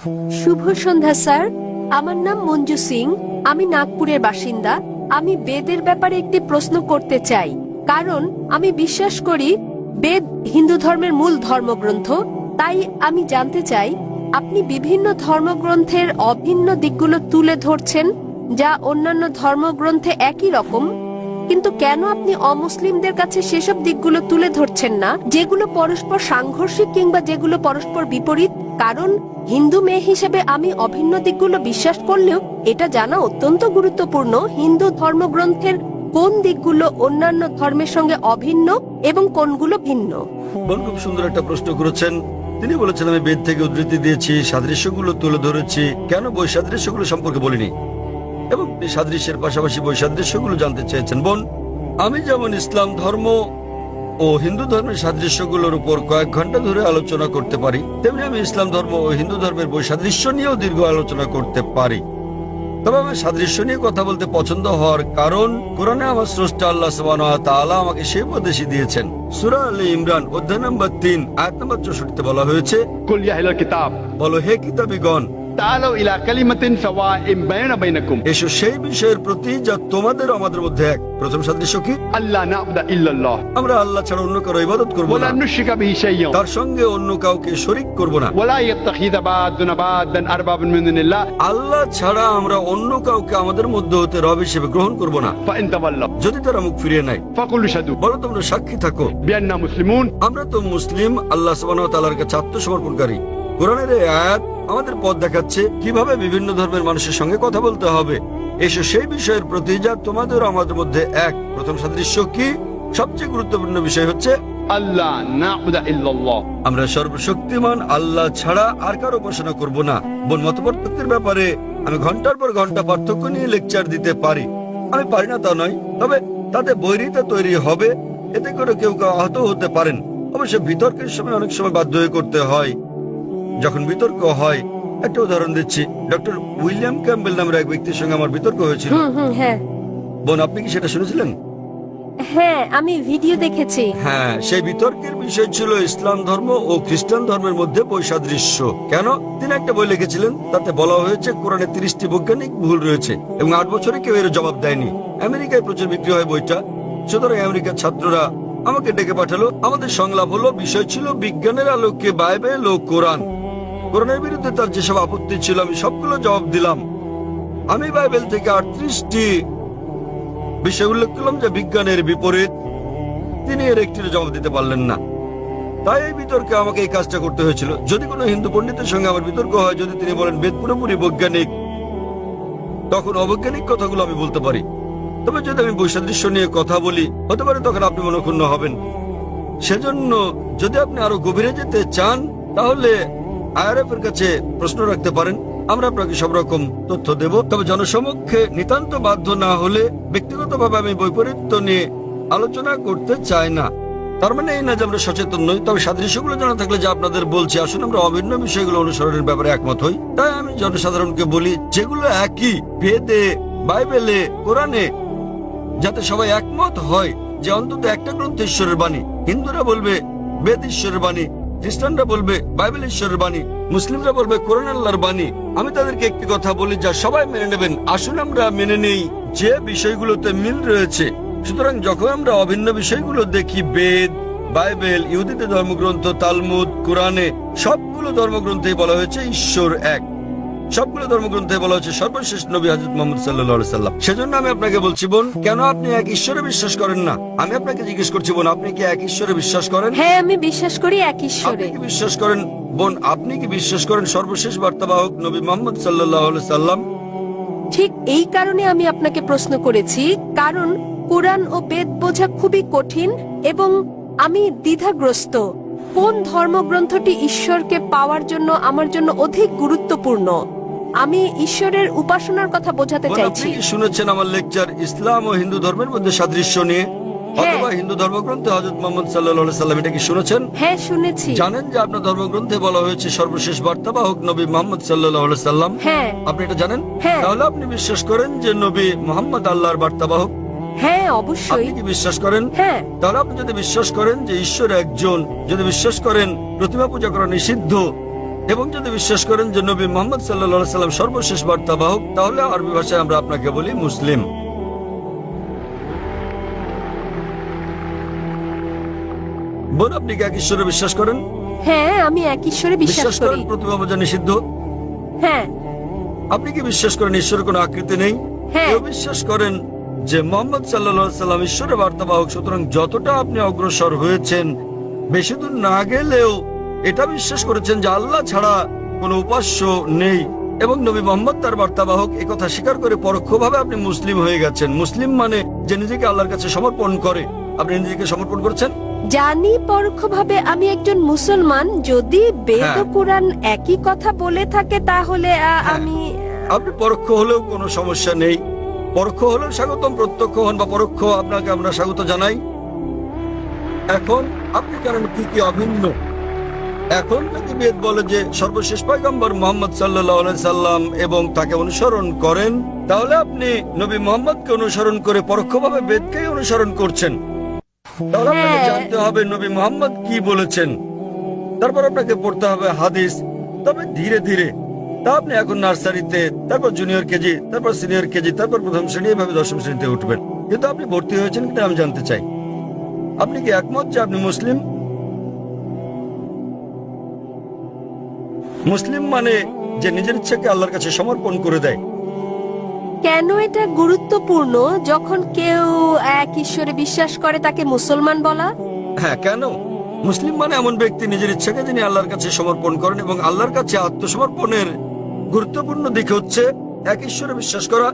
শুভ সন্ধ্যা sir, আমার নাম মঞ্জু সিং। আমি নাগপুরের বাসিন্দা। আমি বেদের ব্যাপারে একটি প্রশ্ন করতে চাই, কারণ আমি বিশ্বাস করি বেদ হিন্দু ধর্মের মূল ধর্মগ্রন্থ। তাই আমি জানতে চাই, আপনি বিভিন্ন ধর্মগ্রন্থের অভিন্ন দিকগুলো তুলে ধরছেন যা অন্যান্য ধর্মগ্রন্থে একই রকম, কিন্তু কেন আপনি অমুসলিমদের কাছে সেসব দিকগুলো তুলে ধরছেন না যেগুলো পরস্পর সাংঘর্ষিক কিংবা যেগুলো পরস্পর বিপরীত? কারণ হিন্দু মেয়ে হিসেবে আমি অভিন্ন দিকগুলো বিশ্বাস করলেও এটা জানা অত্যন্ত গুরুত্বপূর্ণ হিন্দু ধর্মগ্রন্থের কোন দিকগুলো অন্যান্য ধর্মের সঙ্গে অভিন্ন এবং কোনগুলো ভিন্ন। বোন খুব সুন্দর একটা প্রশ্ন করেছেন। তিনি বলেছেন আমি বেদ থেকে উদ্ধৃতি দিয়েছি, সাদৃশ্যগুলো তুলে ধরেছি, কেন বৈসাদৃশ্যগুলো সম্পর্কে বলিনি, এবং তিনি সাদৃশ্যের পাশাপাশি বৈসাদৃশ্যগুলো জানতে চেয়েছেন। বোন, আমি যেমন ইসলাম ধর্ম ও হিন্দু ধর্মের সাদৃশ্যগুলোর উপর কয়েক ঘন্টা ধরে আলোচনা করতে পারি, তেমনি আমি ইসলাম ধর্ম ও হিন্দু ধর্মের বৈসাদৃশ্য নিয়েও দীর্ঘ আলোচনা করতে পারি। তবে আমার সাদৃশ্য নিয়ে কথা বলতে পছন্দ হওয়ার কারণ, কোরআনে আমার স্রষ্টা আল্লাহ সুবহানাহু ওয়া তাআলা আমাকে সেই উপদেশই দিয়েছেন। সূরা আলে ইমরান অধ্যায় নম্বর 3 আয়াত নম্বর 64 বলা হয়েছে, কুল ইয়া আহলাল কিতাব, বলো হে কিতাবীগণ, তাআলাউ ইলা কালিমাতিন সাওয়াইন বাইনা বাইনাকুম, এসো সেই বিষয়ের প্রতি যা তোমাদের আমাদের মধ্যে এক। প্রথম সাদৃশ্য কি? আল্লাহ না'বুদা ইল্লাল্লাহ, আমরা আল্লাহ ছাড়া অন্য কারো ইবাদত করব ওয়ালা না, নুশরিকা বিহি শাইয়্যান, তার সঙ্গে অন্য কাউকে শরীক করব না। ওয়ালা ইয়াত্তাখিযা বা'দুনা বা'দান আরবাবান মিন দুনিল্লাহ, আল্লাহ ছাড়া আমরা অন্য কাউকে আমাদের মধ্যে হতে রব হিসেবে গ্রহণ করব না। ফাইন তাওয়াল্লাউ, যদি তারা মুখ ফিরিয়ে নেয়, ফাকুলু শাদু, বলো তোমরা সাক্ষী থাকো বিআন্না মুসলিমুন, আমরা তো মুসলিম, আল্লাহ সুবহানাহু ওয়া তাআলার কাছে আত্মসমর্পণকারী। কোরআনের এই আয়াত আমাদের পথ দেখাচ্ছে কিভাবে বিভিন্ন ধর্মের মানুষের সঙ্গে কথা বলতে হবে। এসো সেই বিষয়ের প্রতি যা তোমাদের আমাদের মধ্যে এক। প্রথম সাদৃশ্য কি? সবচেয়ে গুরুত্বপূর্ণ বিষয় হচ্ছে আল্লাহ না'বুদা ইল্লাল্লাহ, আমরা সর্বশক্তিমান আল্লাহ ছাড়া আর কারো উপাসনা করব না। বোন, মতপার্থক্যের ব্যাপারে আমি ঘন্টার পর ঘন্টা পার্থক্য নিয়ে লেকচার দিতে পারি। আমি পারি না তা নয়, তবে তাতে বৈরিতা তৈরি হবে, এতে করে কেউ কেউ আহত হতে পারেন। অবশ্য বিতর্কের সময় অনেক সময় বাধ্য হয়ে করতে হয়। যখন বিতর্ক হয়, একটা উদাহরণ দিচ্ছি, ডক্টর উইলিয়াম ক্যাম্বেল নামের এক ব্যক্তির সঙ্গে আমার বিতর্ক হয়েছিল। হ্যাঁ বোন, আপনি কি সেটা শুনেছিলেন? হ্যাঁ, আমি ভিডিও দেখেছি। হ্যাঁ, সেই বিতর্কের বিষয় ছিল ইসলাম ধর্ম ও খ্রিস্টান ধর্মের মধ্যে বৈসাদৃশ্য। কেন? তিনি একটা বই লিখেছিলেন, তাতে বলা হয়েছে কোরআনে 30টি বৈজ্ঞানিক ভুল রয়েছে এবং 8 বছরে কেউ এর জবাব দেয়নি। আমেরিকায় প্রচুর বিক্রি হয় বইটা। সুতরাং আমেরিকার ছাত্ররা আমাকে ডেকে পাঠালো। আমাদের সংলাপ হলো, বিষয় ছিল বিজ্ঞানের আলোকে বাইবেল ও কোরআন। কোরআনের বিরুদ্ধে তার যেসব আপত্তি ছিল আমি সবগুলো জবাব দিলাম। আমি বাইবেল থেকে 38টি বিষয় উল্লেখ করলাম যা বিজ্ঞানের বিপরীত। তিনি এর একটির জবাব দিতে পারলেন না। তাই এই বিতর্কে আমাকে এই কাজটা করতে হয়েছিল। যদি কোনো হিন্দু পণ্ডিতের সঙ্গে আমার বিতর্ক হয়, যদি তিনি বলেন বেদ পুরোপুরি বৈজ্ঞানিক, তখন অবৈজ্ঞানিক কথাগুলো আমি বলতে পারি। তবে যদি আমি বৈসাদৃশ্য নিয়ে কথা বলি, হতে পারে তখন আপনি মনক্ষুণ্ণ হবেন। সেজন্য যদি আপনি আরো গভীরে যেতে চান, তাহলে আইআরএফ এর কাছে প্রশ্ন রাখতে পারেন। আমরা আপনাকে সব রকম তথ্য দেব। তবে জনসমক্ষে নিতান্ত বাধ্য না হলে ব্যক্তিগতভাবে আমি বৈপরীত্য নিয়ে আলোচনা করতে চাই না। তার মানে এই না যে আমরা সচেতন নই। তবে সাদৃশ্যগুলো জানা থাকলে যা আপনাদের বলছি, আসলে আমরা অভিন্ন বিষয়গুলো অনুসরণের ব্যাপারে একমত হই। তাই আমি জনসাধারণকে বলি, যেগুলো একই বেদে, বাইবেলে, কোরআনে, যাতে সবাই একমত হয় যে অন্তত একটা গ্রন্থ ঈশ্বরের বাণী। হিন্দুরা বলবে বেদ ঈশ্বরের বাণী, খ্রিস্টানরা বলবে বাইবেল ঈশ্বরের বাণী, মুসলিমরা বলবে কোরআন আল্লাহর বাণী। আমি তাদেরকে একটি কথা বলি যা সবাই মেনে নেবেন। আসুন আমরা মেনে নেই যে বিষয়গুলোতে মিল রয়েছে। সুতরাং যখন আমরা অভিন্ন বিষয়গুলো দেখি, বেদ, বাইবেল, ইহুদিদের ধর্মগ্রন্থ, তালমুদ, কোরআনে, সবগুলো ধর্মগ্রন্থেই বলা হয়েছে ঈশ্বর এক। সবগুলো ধর্মগ্রন্থে বলা হচ্ছে সর্বশেষ নবী হযরত মুহাম্মদ সাল্লাল্লাহু আলাইহি সাল্লাম। সেজন্য আমি আপনাকে বলছি, বোন, কেন আপনি এক ঈশ্বরে বিশ্বাস করেন না? আমি আপনাকে জিজ্ঞেস করছি, বোন, আপনি কি এক ঈশ্বরে বিশ্বাস করেন? হ্যাঁ, আমি বিশ্বাস করি এক ঈশ্বরে। আপনি কি বিশ্বাস করেন, বোন, আপনি কি বিশ্বাস করেন সর্বশেষ বার্তাবাহক নবী মুহাম্মদ সাল্লাল্লাহু আলাইহি সাল্লাম? ঠিক এই কারণে আমি আপনাকে প্রশ্ন করেছি, কারণ কোরআন ও বেদ বোঝা খুবই কঠিন এবং আমি দ্বিধাগ্রস্ত। কোন ধর্মগ্রন্থটি ঈশ্বরকে পাওয়ার জন্য আমার জন্য অধিক গুরুত্বপূর্ণ? আমি ঈশ্বরের উপাসনার কথা বোঝাতে বোন, চাইছি। আপনি কি শুনেছেন আমার লেকচার ইসলাম ও হিন্দু ধর্মের মধ্যে সাদৃশ্য নিয়ে? অথবা হিন্দু ধর্মগ্রন্থে হযরত মুহাম্মদ সাল্লাল্লাহু আলাইহি সাল্লাম, এটা কি শুনেছেন? হ্যাঁ, শুনেছি। জানেন যে আপনার ধর্মগ্রন্থে বলা হয়েছে সর্বশেষ বার্তাবাহক নবী মুহাম্মদ সাল্লাল্লাহু আলাইহি সাল্লাম? হ্যাঁ। আপনি এটা জানেন? হ্যাঁ। তাহলে আপনি বিশ্বাস করেন যে নবী মুহাম্মদ আল্লাহর বার্তাবাহক? হ্যাঁ, অবশ্যই। আপনি কি বিশ্বাস করেন? হ্যাঁ। তাহলে আপনি যদি বিশ্বাস করেন যে ঈশ্বর একজন, যদি বিশ্বাস করেন প্রতিমা পূজা করা নিষিদ্ধ, এবং যদি বিশ্বাস করেন যে নবী মুহাম্মদ সাল্লাল্লাহু আলাইহি সাল্লাম সর্বশেষ বার্তাবাহক, তাহলে আরবি ভাষায় আমরা আপনাকে বলি মুসলিম। বোন, আপনি কি এক ঈশ্বরে বিশ্বাস করেন? হ্যাঁ, আমি এক ঈশ্বরে বিশ্বাস বিশ্বাস করেন করি। প্রতিমা পূজা নিষিদ্ধ? হ্যাঁ। আপনি কি বিশ্বাস করেন ঈশ্বরের কোনো আকৃতি নেই? হ্যাঁ। কেউ বিশ্বাস করেন যে মোহাম্মদ সাল্লাল্লাহু আলাইহি সাল্লাম ঈশ্বরের বার্তাবাহক। সুতরাং যতটা আপনি অগ্রসর হয়েছেন, বেশি দূর না গেলেও এটা বিশ্বাস করেছেন যে আল্লাহ ছাড়া কোনো উপাস্য নেই এবং নবী মুহাম্মদ তার বার্তাবাহক, একথা স্বীকার করে পরোক্ষভাবে আপনি মুসলিম হয়ে গেছেন। মুসলিম মানে যে নিজেকে আল্লাহর কাছে সমর্পণ করে। আপনি নিজেকে সমর্পণ করছেন। জানি পরোক্ষভাবে আমি একজন মুসলমান। যদি বেদ ও হ্যাঁ। কুরআন একই কথা বলে থাকে তাহলে আমি আপনি পরোক্ষ হলেও কোনো সমস্যা নেই। পরোক্ষ হলেও স্বাগতম, প্রত্যক্ষ হন বা পরোক্ষ, আপনাকে আমরা স্বাগত জানাই। এখন আপনি জানেন কি কি অভিন্ন। এখন যদি বেদ বলে যে সর্বশেষ পয়গম্বর মুহাম্মদ সাল্লাল্লাহু আলাইহি সাল্লাম এবং তাকে অনুসরণ করেন, তাহলে আপনি নবী মুহাম্মদকে অনুসরণ করে পরোক্ষভাবে বেদকেই অনুসরণ করছেন। তাহলে আপনাকে হ্যাঁ। জানতে হবে নবী মুহাম্মদ কি বলেছেন, তারপর আপনাকে পড়তে হবে হাদিস। তবে ধীরে ধীরে তা আপনি এখন নার্সারিতে, তারপর জুনিয়র কেজি, তারপর সিনিয়র কেজি, তারপর প্রথম শ্রেণী, এভাবে দশম শ্রেণীতে উঠবেন। কিন্তু আপনি ভর্তি হয়েছেন কিনা আমি জানতে চাই। আপনি কি একমত যে আপনি মুসলিম? মুসলিম মানে যে নিজের ইচ্ছাকে আল্লাহর কাছে সমর্পণ করে দেয়। কেন এটা গুরুত্বপূর্ণ যখন কেউ এক ঈশ্বরে বিশ্বাস করে তাকে মুসলমান বলা? হ্যাঁ, কেন? মুসলিম মানে এমন ব্যক্তি নিজের ইচ্ছাকে যিনি আল্লাহর কাছে সমর্পণ করেন, এবং আল্লাহর কাছে আত্মসমর্পণের গুরুত্বপূর্ণ দিক হচ্ছে এক ঈশ্বরে বিশ্বাস করা,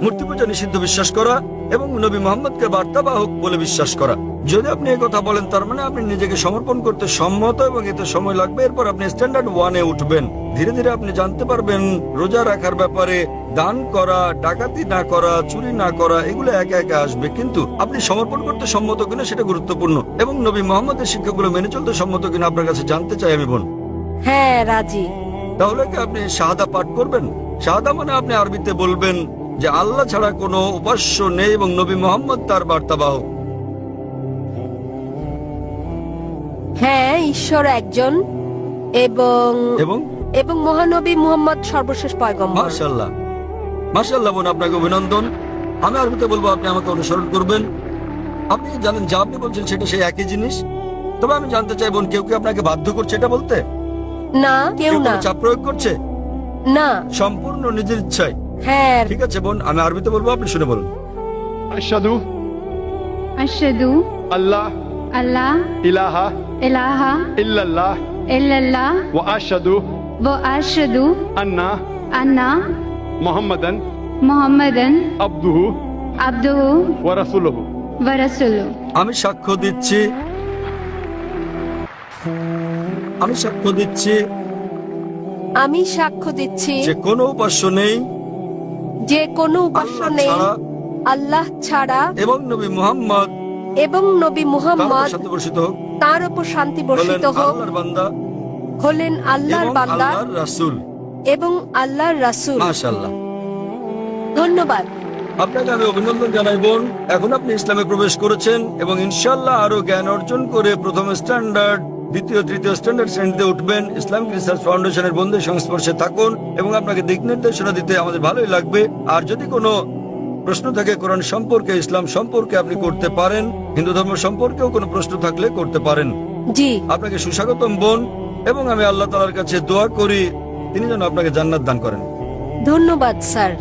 মূর্তি পূজা নিষিদ্ধ বিশ্বাস করা এবং নবী মুহাম্মদকে বার্তাবাহক বলে বিশ্বাস করা। যদি আপনি এই কথা বলেন, তার মানে আপনি নিজেকে সমর্পণ করতে সম্মত এবং এতে সময় লাগবে। এরপর আপনি স্ট্যান্ডার্ড 1-এ উঠবেন। ধীরে ধীরে আপনি জানতে পারবেন রোজা রাখার ব্যাপারে, দান করা, ডাকাতি না করা, চুরি না করা, এগুলো একে একে আসবে। কিন্তু আপনি সমর্পণ করতে সম্মত কিনা সেটা গুরুত্বপূর্ণ, এবং নবী মুহাম্মদের শিক্ষাগুলো মেনে চলতে সম্মত কিনা আপনার কাছে জানতে চাই আমি, বোন। হ্যাঁ, রাজি। তাহলে কি আপনি শাহাদা পাঠ করবেন? শাহাদা মানে আপনি আরবিতে বলবেন যে আল্লাহ ছাড়া কোনো উপাস্য নেই এবং নবী মুহাম্মদ তার বার্তাবাহক। হ্যাঁ, ঈশ্বর একজন এবং এবং এবং মহানবী মুহাম্মদ সর্বশেষ পয়গম্বর। মাশাআল্লাহ, মাশাআল্লাহ বোন, আপনাকে অভিনন্দন। আমি আরবিতে বলবো, আপনি আমাকে অনুসরণ করবেন। আপনি কি জানেন যা আপনি বলছেন সেটা সেই একই জিনিস? তবে আমি জানতে চাই বোন, কেউ কি আপনাকে বাধ্য করছে এটা বলতে? না, কেউ কেউ না। কোনো চাপ প্রয়োগ করছে? না। সম্পূর্ণ নিজের ইচ্ছায়। হ্যাঁ। ঠিক আছে বোন, আমি আরবিতে বলবো, আপনি শুনে বলুন। أشهد أشهد الله أن لا إله إله إلا الله إلا الله وأشهد وأشهد أن أن محمدا محمدا عبده عبده ورسوله। ورسوله। আমি সাক্ষ্য দিচ্ছি, আমি সাক্ষ্য দিচ্ছি আমি সাক্ষ্য দিচ্ছি যে কোনো উপাস্য নেই যে কোনো উপাস্য আল্লাহ নেই ছাড়া, আল্লাহ ছাড়া, এবং নবী মুহাম্মদ এবং নবী তার উপর মুহাম্মদ শান্তি বর্ষিত হোক তার উপর শান্তি হলেন বর্ষিত হোক, আল্লাহর বান্দা হলেন আল্লাহর এবং বান্দা আল্লাহর রাসূল। এবং আল্লাহর রাসূল। মাশাআল্লাহ, ধন্যবাদ। আপনাকে আমি অভিনন্দন জানাই বোন। এখন আপনি ইসলামে প্রবেশ করেছেন এবং ইনশাআল্লাহ আরো জ্ঞান অর্জন করে প্রথম স্ট্যান্ডার্ড, দ্বিতীয়, তৃতীয় স্ট্যান্ডার্ড শ্রেণীতে উঠবেন। ইসলামিক রিসার্চ ফাউন্ডেশনের বন্ধুদের সংস্পর্শে থাকুন এবং আপনাকে দিক নির্দেশনা দিতে আমাদের ভালোই লাগবে। আর যদি কোনো প্রশ্ন থাকে কোরআন সম্পর্কে, ইসলাম সম্পর্কে, আপনি করতে পারেন। হিন্দু ধর্ম সম্পর্কেও কোনো প্রশ্ন থাকলে করতে পারেন। জি। আপনাকে সুস্বাগতম বোন, এবং আমি আল্লাহ তাআলার কাছে দোয়া করি তিনি যেন আপনাকে জান্নাত দান করেন। ধন্যবাদ স্যার।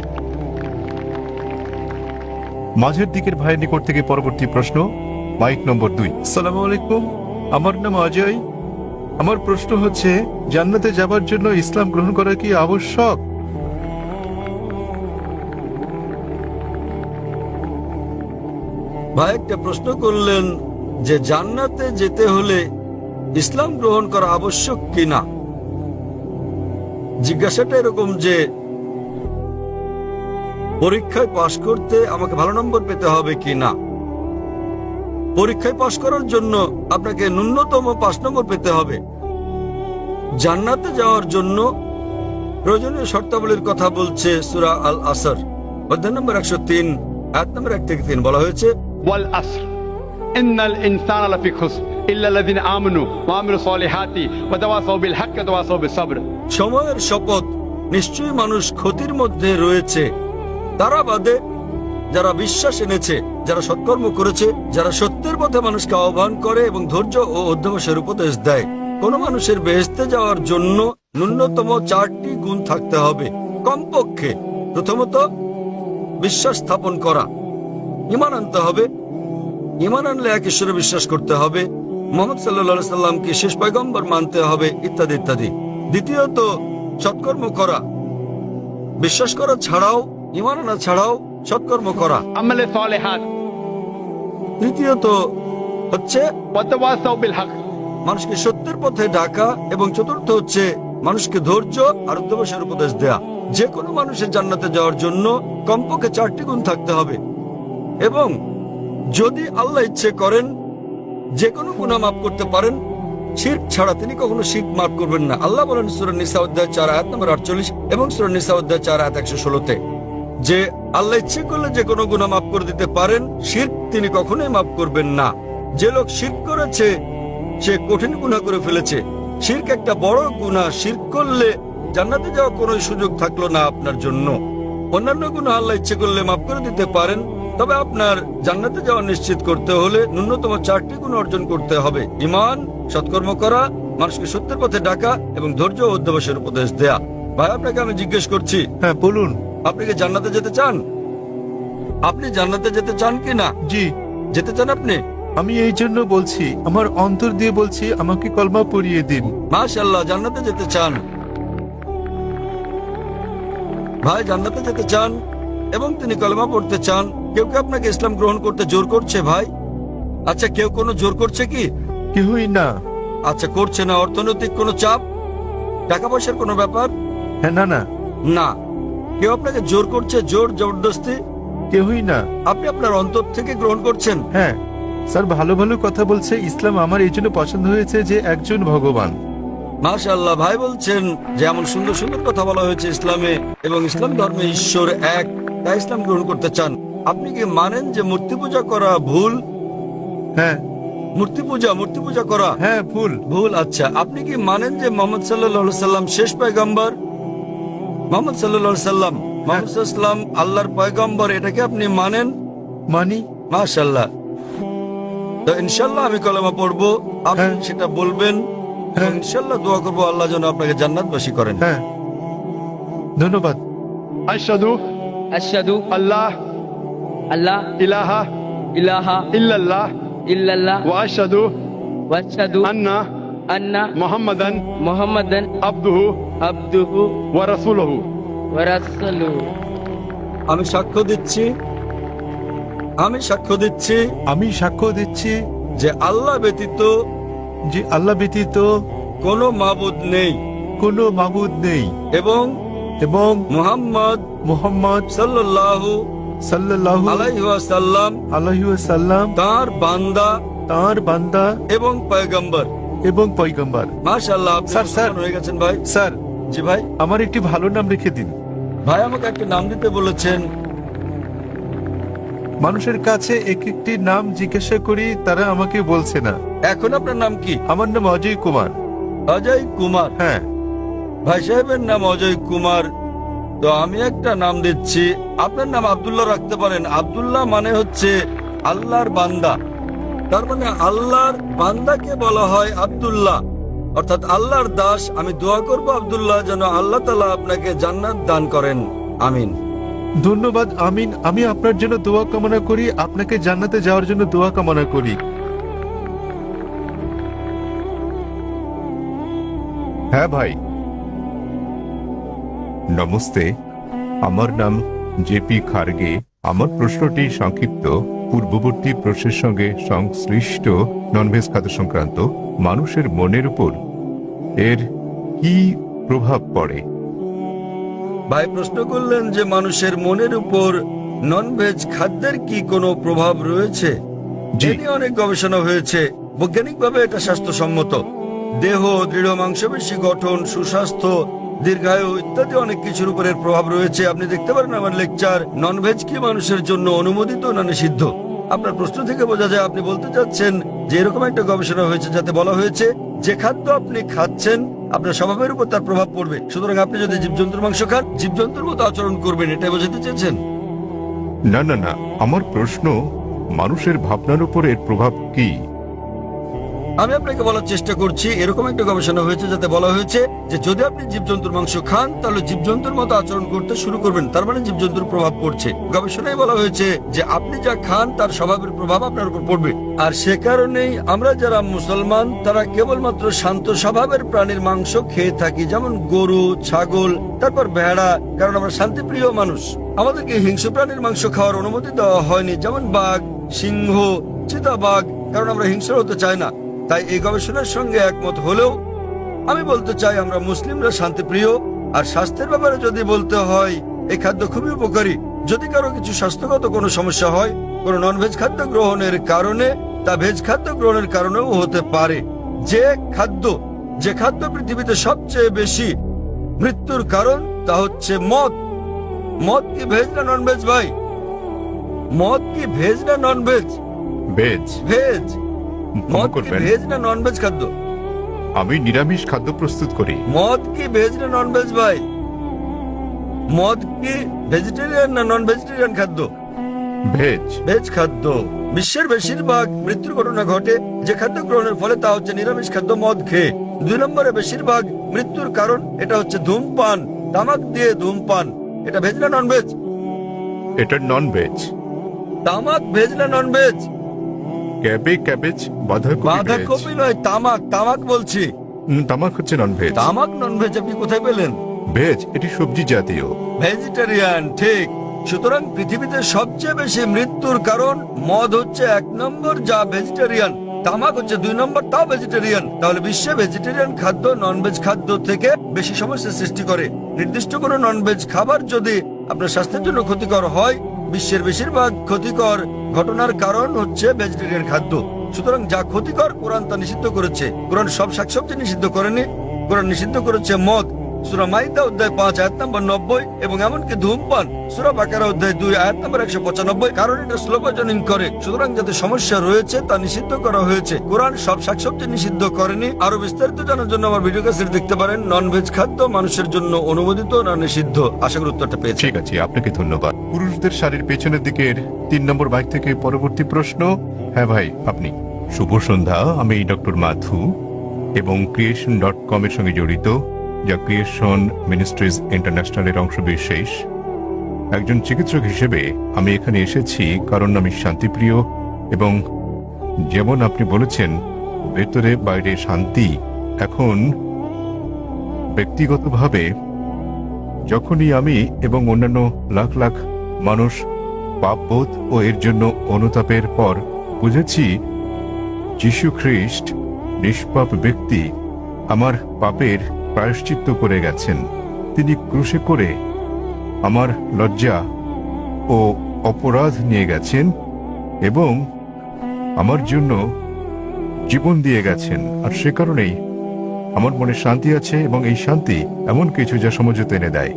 মাঝের দিকের ভাইয়ের নিকট থেকে পরবর্তী প্রশ্ন, মাইক নম্বর 2। আসসালামু আলাইকুম, আমার নাম অজয়। আমার প্রশ্ন হচ্ছে, জান্নাতে যাবার জন্য ইসলাম গ্রহণ করা কি আবশ্যক? ভাই একটা প্রশ্ন করলেন যে জান্নাতে যেতে হলে ইসলাম গ্রহণ করা আবশ্যক কিনা। জিজ্ঞাসাটা এরকম যে পরীক্ষায় পাশ করতে আমাকে ভালো নম্বর পেতে হবে কিনা। পরীক্ষায় পাশ করার জন্য আপনাকে ন্যূনতম 5 নম্বর পেতে হবে। জান্নাতে যাওয়ার জন্য প্রয়োজনীয় শর্তাবলীর কথা বলছে সূরা আল আসর অধ্যায় নম্বর 103 আয়াত নম্বর 1 থেকে 3 বলা হয়েছে, والعصر إن الإنسان لفي خسر إلا الذين آمنوا وعملوا الصالحات وتواصوا بالحق وتواصوا بالصبر। সময়ের শপথ, নিশ্চয়ই মানুষ ক্ষতির মধ্যে রয়েছে। তারা বাদে যারা বিশ্বাস এনেছে, যারা সৎকর্ম করেছে, যারা সত্যের পথে মানুষকে আহ্বান করে এবং ধৈর্য ও অধ্যবসায়ের উপদেশ দেয়। কোন মানুষের বেহেশতে যাওয়ার জন্য ন্যূনতম 4টি গুণ থাকতে হবে কমপক্ষে। প্রথমত, বিশ্বাস স্থাপন করা, ঈমান আনতে হবে। ঈমান আনলে এক ঈশ্বরে বিশ্বাস করতে হবে, মুহাম্মদ সাল্লাল্লাহু আলাইহি সাল্লামকে শেষ পয়গম্বর মানতে হবে, ইত্যাদি ইত্যাদি। দ্বিতীয়ত, সৎকর্ম করা। বিশ্বাস করা ছাড়াও, ঈমান আনা ছাড়াও সৎকর্ম করা। عمل صالحات তৃতীয়ত হচ্ছে وتواصوا بالحق মানুষকে সত্যের পথে ডাকা, এবং চতুর্থ হচ্ছে মানুষকে ধৈর্য আর অধ্যবসায়ের উপদেশ দেয়া। যে কোনো মানুষের জান্নাতে যাওয়ার জন্য কমপক্ষে 4টি গুণ থাকতে হবে। এবং যদি আল্লাহ ইচ্ছে করেন যে কোনো গুনাহ মাফ করতে পারেন, শিরক ছাড়া তিনি কখনো শিরক মাফ করবেন না। আল্লাহ বলেন সূরা নিসা অধ্যায় 4 আয়াত নম্বর 48 এবং সূরা নিসা অধ্যায় 4 আয়াত 116-তে যে আল্লাহ ইচ্ছে করলে যে কোনো গুনাহ মাফ করে দিতে পারেন, শিরক তিনি কখনোই মাফ করবেন না। যে লোক শিরক করেছে সে কঠিন গুনাহ করে ফেলেছে। শিরক একটা বড় গুনাহ। শিরক করলে জান্নাতে যাওয়ার কোনো সুযোগ থাকলো না আপনার জন্য। অন্যান্য গুনাহ আল্লাহ ইচ্ছে করলে মাফ করে দিতে পারেন, তবে আপনার জান্নাতে যাওয়া নিশ্চিত করতে হলে ন্যূনতম 4টি গুণ অর্জন করতে হবে: ঈমান, সৎকর্ম করা, মানুষকে সত্যের পথে ডাকা এবং ধৈর্য ও অধ্যবসায়ের উপদেশ দেয়া। ভাই, আপনাকে আমি জিজ্ঞেস করছি, হ্যাঁ বলুন। আপনি কি জান্নাতে যেতে চান? আপনি জান্নাতে যেতে চান কি না? জি, যেতে চান আপনি? আমি এই জন্য বলছি, আমার অন্তর দিয়ে বলছি, আমাকে কলমা পড়িয়ে দিন। মাশাআল্লাহ, জান্নাতে যেতে চান। ভাই জান্নাতে যেতে চান এবং তিনি কলেমা পড়তে চান। কেউ কি আপনাকে ইসলাম গ্রহণ করতে জোর করছে ভাই? আচ্ছা, কেউ কোনো জোর করছে কি? কেউই না। আচ্ছা, করছে না। অর্থনৈতিক কোনো চাপ, টাকা পয়সার কোনো ব্যাপার? হ্যাঁ, না না, না। কেউ আপনাকে জোর করছে, জোর জবরদস্তি? কেউই না। আপনি আপনার অন্তর থেকে গ্রহণ করছেন। হ্যাঁ স্যার, ভালো ভালো কথা বলছে। ইসলাম আমার এই জন্য পছন্দ হয়েছে যে একজন ভগবান। মাশাআল্লাহ, ভাই বলছেন যে এমন সুন্দর সুন্দর কথা বলা হয়েছে ইসলামে, এবং ইসলাম ধর্মে ঈশ্বর এক, তাই ইসলাম গ্রহণ করতে চান। আপনি কি মানেন যে মূর্তি পূজা করা ভুল? হ্যাঁ মূর্তি পূজা করা হ্যাঁ ভুল। ভুল। আচ্ছা, আপনি কি মানেন যে মোহাম্মদ সাল্লাল্লাহু আলাইহি সাল্লাম শেষ পয়গম্বর? মোহাম্মদ সাল্লাল্লাহু আলাইহি সাল্লাম, মোহাম্মদ সাল্লাম আল্লাহর পয়গম্বর, এটাকে আপনি মানেন? মানি। মাশাআল্লাহ। তো ইনশাআল্লাহ আমি কলেমা পড়বো, আপনি হ্যাঁ। সেটা বলবেন, এবং হ্যাঁ। ইনশাআল্লাহ দোয়া করবো আল্লাহ যেন আপনাকে জান্নাতবাসী করেন। হ্যাঁ, ধন্যবাদ। أشهد أشهد أن لا أن لا إله إله إلا الله إلا الله وأشهد وأشهد أن أن محمدا محمدا عبده عبده ورسوله। ورسوله। আমি সাক্ষ্য দিচ্ছি আমি সাক্ষ্য দিচ্ছি যে আল্লাহ ব্যতীত যে আল্লাহ ব্যতীত কোনো মাবুদ নেই, কোনো মাবুদ নেই, এবং এবং মুহাম্মদ মুহাম্মদ সাল্লাল্লাহু সাল্লাল্লাহু আলাইহি ওয়াসাল্লাম আলাইহি ওয়াসাল্লাম তার বান্দা তার বান্দা এবং পয়গম্বর। এবং পয়গম্বর। মাশাআল্লাহ, আপনি স্যার, মুসলমান হয়ে গেছেন ভাই। স্যার, জি ভাই। আমার একটি ভালো নাম রেখে দিন। ভাই আমাকে একটা নাম দিতে বলেছেন। মানুষের কাছে এক একটি নাম জিজ্ঞাসা করি, তারা আমাকে বলছে না। এখন আপনার নাম কি? আমার নাম অজয় কুমার। অজয় কুমার। হ্যাঁ, ভাই সাহেবের নাম অজয় কুমার। তো আমি একটা নাম দিচ্ছি, আপনার নাম আব্দুল্লাহ রাখতে পারেন। আব্দুল্লাহ মানে হচ্ছে আল্লাহর বান্দা। তার মানে আল্লাহর বান্দাকে বলা হয় আব্দুল্লাহ, অর্থাৎ আল্লাহর দাস। আমি দোয়া করব আব্দুল্লাহ যেন আল্লাহ তাআলা আপনাকে জান্নাত দান করেন। আমিন। ধন্যবাদ। আমিন। আমি আপনার জন্য দোয়া কামনা করি, আপনাকে জান্নাতে যাওয়ার জন্য দোয়া কামনা করি। হ্যাঁ ভাই, নমস্তে। আমার নাম জেপি খার্গে। আমার প্রশ্নটি সংক্ষিপ্ত। পূর্ববর্তী প্রশ্নের সঙ্গে সংশ্লিষ্ট ননভেজ খাদ্য সংক্রান্ত মানুষের মনের উপর এর কি প্রভাব পড়ে? ভাই প্রশ্ন করলেন যে মানুষের মনের উপর ননভেজ খাদ্যের কি কোনো প্রভাব রয়েছে? জি। এ নিয়ে অনেক গবেষণা হয়েছে। বৈজ্ঞানিকভাবে এটা স্বাস্থ্যসম্মত। দেহ, দৃঢ় মাংসপেশি গঠন, সুস্বাস্থ্য, দীর্ঘায়ু ইত্যাদি অনেক কিছুর উপর এর প্রভাব রয়েছে। আপনি দেখতে পারেন আমার লেকচার, ননভেজ কি মানুষের জন্য অনুমোদিত না নিষিদ্ধ। আপনার প্রশ্ন থেকে বোঝা যায় আপনি বলতে চাচ্ছেন যে এরকম একটা গবেষণা হয়েছে যাতে বলা হয়েছে যে খাদ্য আপনি খাচ্ছেন আপনার স্বভাবের উপর তার প্রভাব পড়বে। সুতরাং আপনি যদি জীবজন্তুর মাংস খান, জীবজন্তুর মতো আচরণ করবেন, এটাই বোঝাতে চেয়েছেন? না না না, আমার প্রশ্ন মানুষের ভাবনার উপর এর প্রভাব কি? আমি আপনাকে বলার চেষ্টা করছি, এরকম একটা গবেষণা হয়েছে যাতে বলা হয়েছে যে যদি আপনি জীবজন্তুর মাংস খান তাহলে জীবজন্তুর মতো আচরণ করতে শুরু করবেন, তার মানে জীবজন্তুর প্রভাব পড়ছে। গবেষণায় বলা হয়েছে যে আপনি যা খান তার স্বভাবের প্রভাব আপনার উপর পড়বে। আর সে কারণেই আমরা যারা মুসলমান তারা কেবলমাত্র শান্ত স্বভাবের প্রাণীর মাংস খেয়ে থাকি, যেমন গরু, ছাগল, তারপর ভেড়া, কারণ আমরা শান্তিপ্রিয় মানুষ। আমাদেরকে হিংস্র প্রাণীর মাংস খাওয়ার অনুমতি দেওয়া হয়নি, যেমন বাঘ, সিংহ, চিতাবাঘ, কারণ আমরা হিংস্র হতে চাই না। তাই এই গবেষণার সঙ্গে একমত হলেও আমি বলতে চাই আমরা মুসলিমরা শান্তিপ্রিয়। আর স্বাস্থ্যের ব্যাপারে যদি বলতে হয়, এই খাদ্য খুবই উপকারী। যদি কারো কিছু স্বাস্থ্যগত কোনো সমস্যা হয় কোনো ননভেজ খাদ্য গ্রহণের কারণে, তা ভেজ খাদ্য গ্রহণের কারণেও হতে পারে। যে খাদ্য পৃথিবীতে সবচেয়ে বেশি মৃত্যুর কারণ তা হচ্ছে মদ। মদ কি ভেজ না ননভেজ ভাই? মদ কি ভেজ না ননভেজ? ভেজ। ভেজ। ক্ষমা মদ কি করবেন, ভেজ না ননভেজ খাদ্য? আমি নিরামিষ খাদ্য প্রস্তুত করি। মদ কি ভেজ না ননভেজ ভাই? মদ কি ভেজিটেরিয়ান না নন ভেজিটেরিয়ান খাদ্য? ভেজ। ভেজ খাদ্য। বিশ্বের বেশিরভাগ মৃত্যুর ঘটনা ঘটে যে খাদ্য গ্রহণের ফলে, তা হচ্ছে নিরামিষ খাদ্য মদ খেয়ে। 2 নম্বরে বেশিরভাগ মৃত্যুর কারণ এটা হচ্ছে ধূমপান, তামাক দিয়ে ধূমপান। এটা ভেজ না নন ভেজ? এটা নন ভেজ। তামাক ভেজ না নন ভেজ? ক্যাবেজ বাঁধাকপি ভেজ। বাঁধাকপি নয়, তামাক। তামাক বলছি। তামাক হচ্ছে নন ভেজ। তামাক নন ভেজ আপনি কোথায় পেলেন? ভেজ, এটি সবজি জাতীয়। ভেজিটেরিয়ান, ঠিক। সুতরাং পৃথিবীতে সবচেয়ে বেশি মৃত্যুর কারণ মদ হচ্ছে 1 নম্বর, যা ভেজিটেরিয়ান। তামাক হচ্ছে 2 নম্বর, তাও ভেজিটেরিয়ান। তাহলে বিশ্বে ভেজিটেরিয়ান খাদ্য ননভেজ খাদ্য থেকে বেশি সমস্যা সৃষ্টি করে। নির্দিষ্ট কোনো ননভেজ খাবার যদি আপনার স্বাস্থ্যের জন্য ক্ষতিকর হয়, বিশ্বের বেশিরভাগ ক্ষতিকর ঘটনার কারণ হচ্ছে ভেজিটেরিয়ান খাদ্য। সুতরাং যা ক্ষতিকর কোরআন তা নিষিদ্ধ করেছে। কোরআন সব শাকসবজি নিষিদ্ধ করেনি, কোরআন নিষিদ্ধ করেছে মদ। সূরা মাইদা অধ্যায় 5 আয়াত নম্বর 90, এবং এমনকি ধূমপান সূরা বাকারা অধ্যায় 2 আয়াত নম্বর 195, কারণ এটা স্লো পয়জনিং করে। সুতরাং যাতে সমস্যা রয়েছে তা নিষিদ্ধ করা হয়েছে। কোরআন সব শাকসবজি নিষিদ্ধ করেনি। আরো বিস্তারিত জানার জন্য আমার ভিডিও ক্যাসেট দেখতে পারেন। ননভেজ খাদ্য মানুষের জন্য অনুমোদিত না নিষিদ্ধ? আশা করি উত্তরটা পেয়েছি। ঠিক আছে, আপনাকে ধন্যবাদ। পুরুষদের শাড়ির পেছনের দিকের 3 নম্বর বাইক থেকে পরবর্তী প্রশ্ন। হ্যাঁ ভাই, আপনি। শুভ সন্ধ্যা, আমি ডক্টর মাথু এবং creation.com এর সঙ্গে জড়িত, যা ক্রিয়েশন মিনিস্ট্রিজ ইন্টারন্যাশনালের অংশবিশেষ। একজন চিকিৎসক হিসেবে আমি এখানে এসেছি কারণ আমি শান্তিপ্রিয়, এবং যেমন আপনি বলেছেন ভেতরে বাইরে শান্তি। এখন ব্যক্তিগতভাবে যখনই আমি এবং অন্যান্য লাখ লাখ মানুষ পাপবোধ ও এর জন্য অনুতাপের পর বুঝেছি যীশু খ্রিস্ট নিষ্পাপ ব্যক্তি আমার পাপের প্রায়শ্চিত্ত করে গেছেন। তিনি ক্রুশে করে আমার লজ্জা ও অপরাধ নিয়ে গেছেন এবং আমার জন্য জীবন দিয়ে গেছেন। আর সে কারণেই আমার মনে শান্তি আছে, এবং এই শান্তি এমন কিছু যা সমঝোতা এনে দেয়।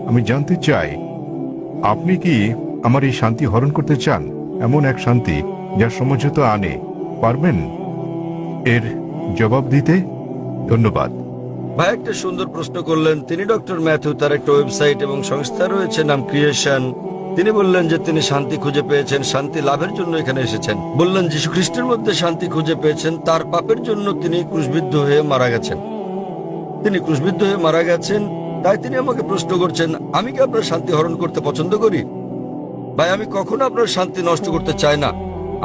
আমি জানতে চাই, আপনি কি আমার এই শান্তি হরণ করতে চান? এমন এক শান্তি যা সমঝোতা আনে, পারবেন এর জবাব দিতে? ধন্যবাদ। ভাই একটা সুন্দর প্রশ্ন করলেন। তিনি ডক্টর ম্যাথু, তার একটা ওয়েবসাইট এবং সংস্থা রয়েছে নাম ক্রিয়েশন। তিনি বললেন যে তিনি শান্তি খুঁজে পেয়েছেন, শান্তি লাভের জন্য এখানে এসেছেন। বললেন যীশু খ্রিস্টের মধ্যে শান্তি খুঁজে পেয়েছেন, তার পাপের জন্য তিনি ক্রুশবিদ্ধ হয়ে মারা গেছেন। তিনি ক্রুশবিদ্ধ হয়ে মারা গেছেন, তাই তিনি আমাকে প্রশ্ন করছেন আমি কি আপনার শান্তি হরণ করতে পছন্দ করি? ভাই আমি কখনো আপনার শান্তি নষ্ট করতে চাই না।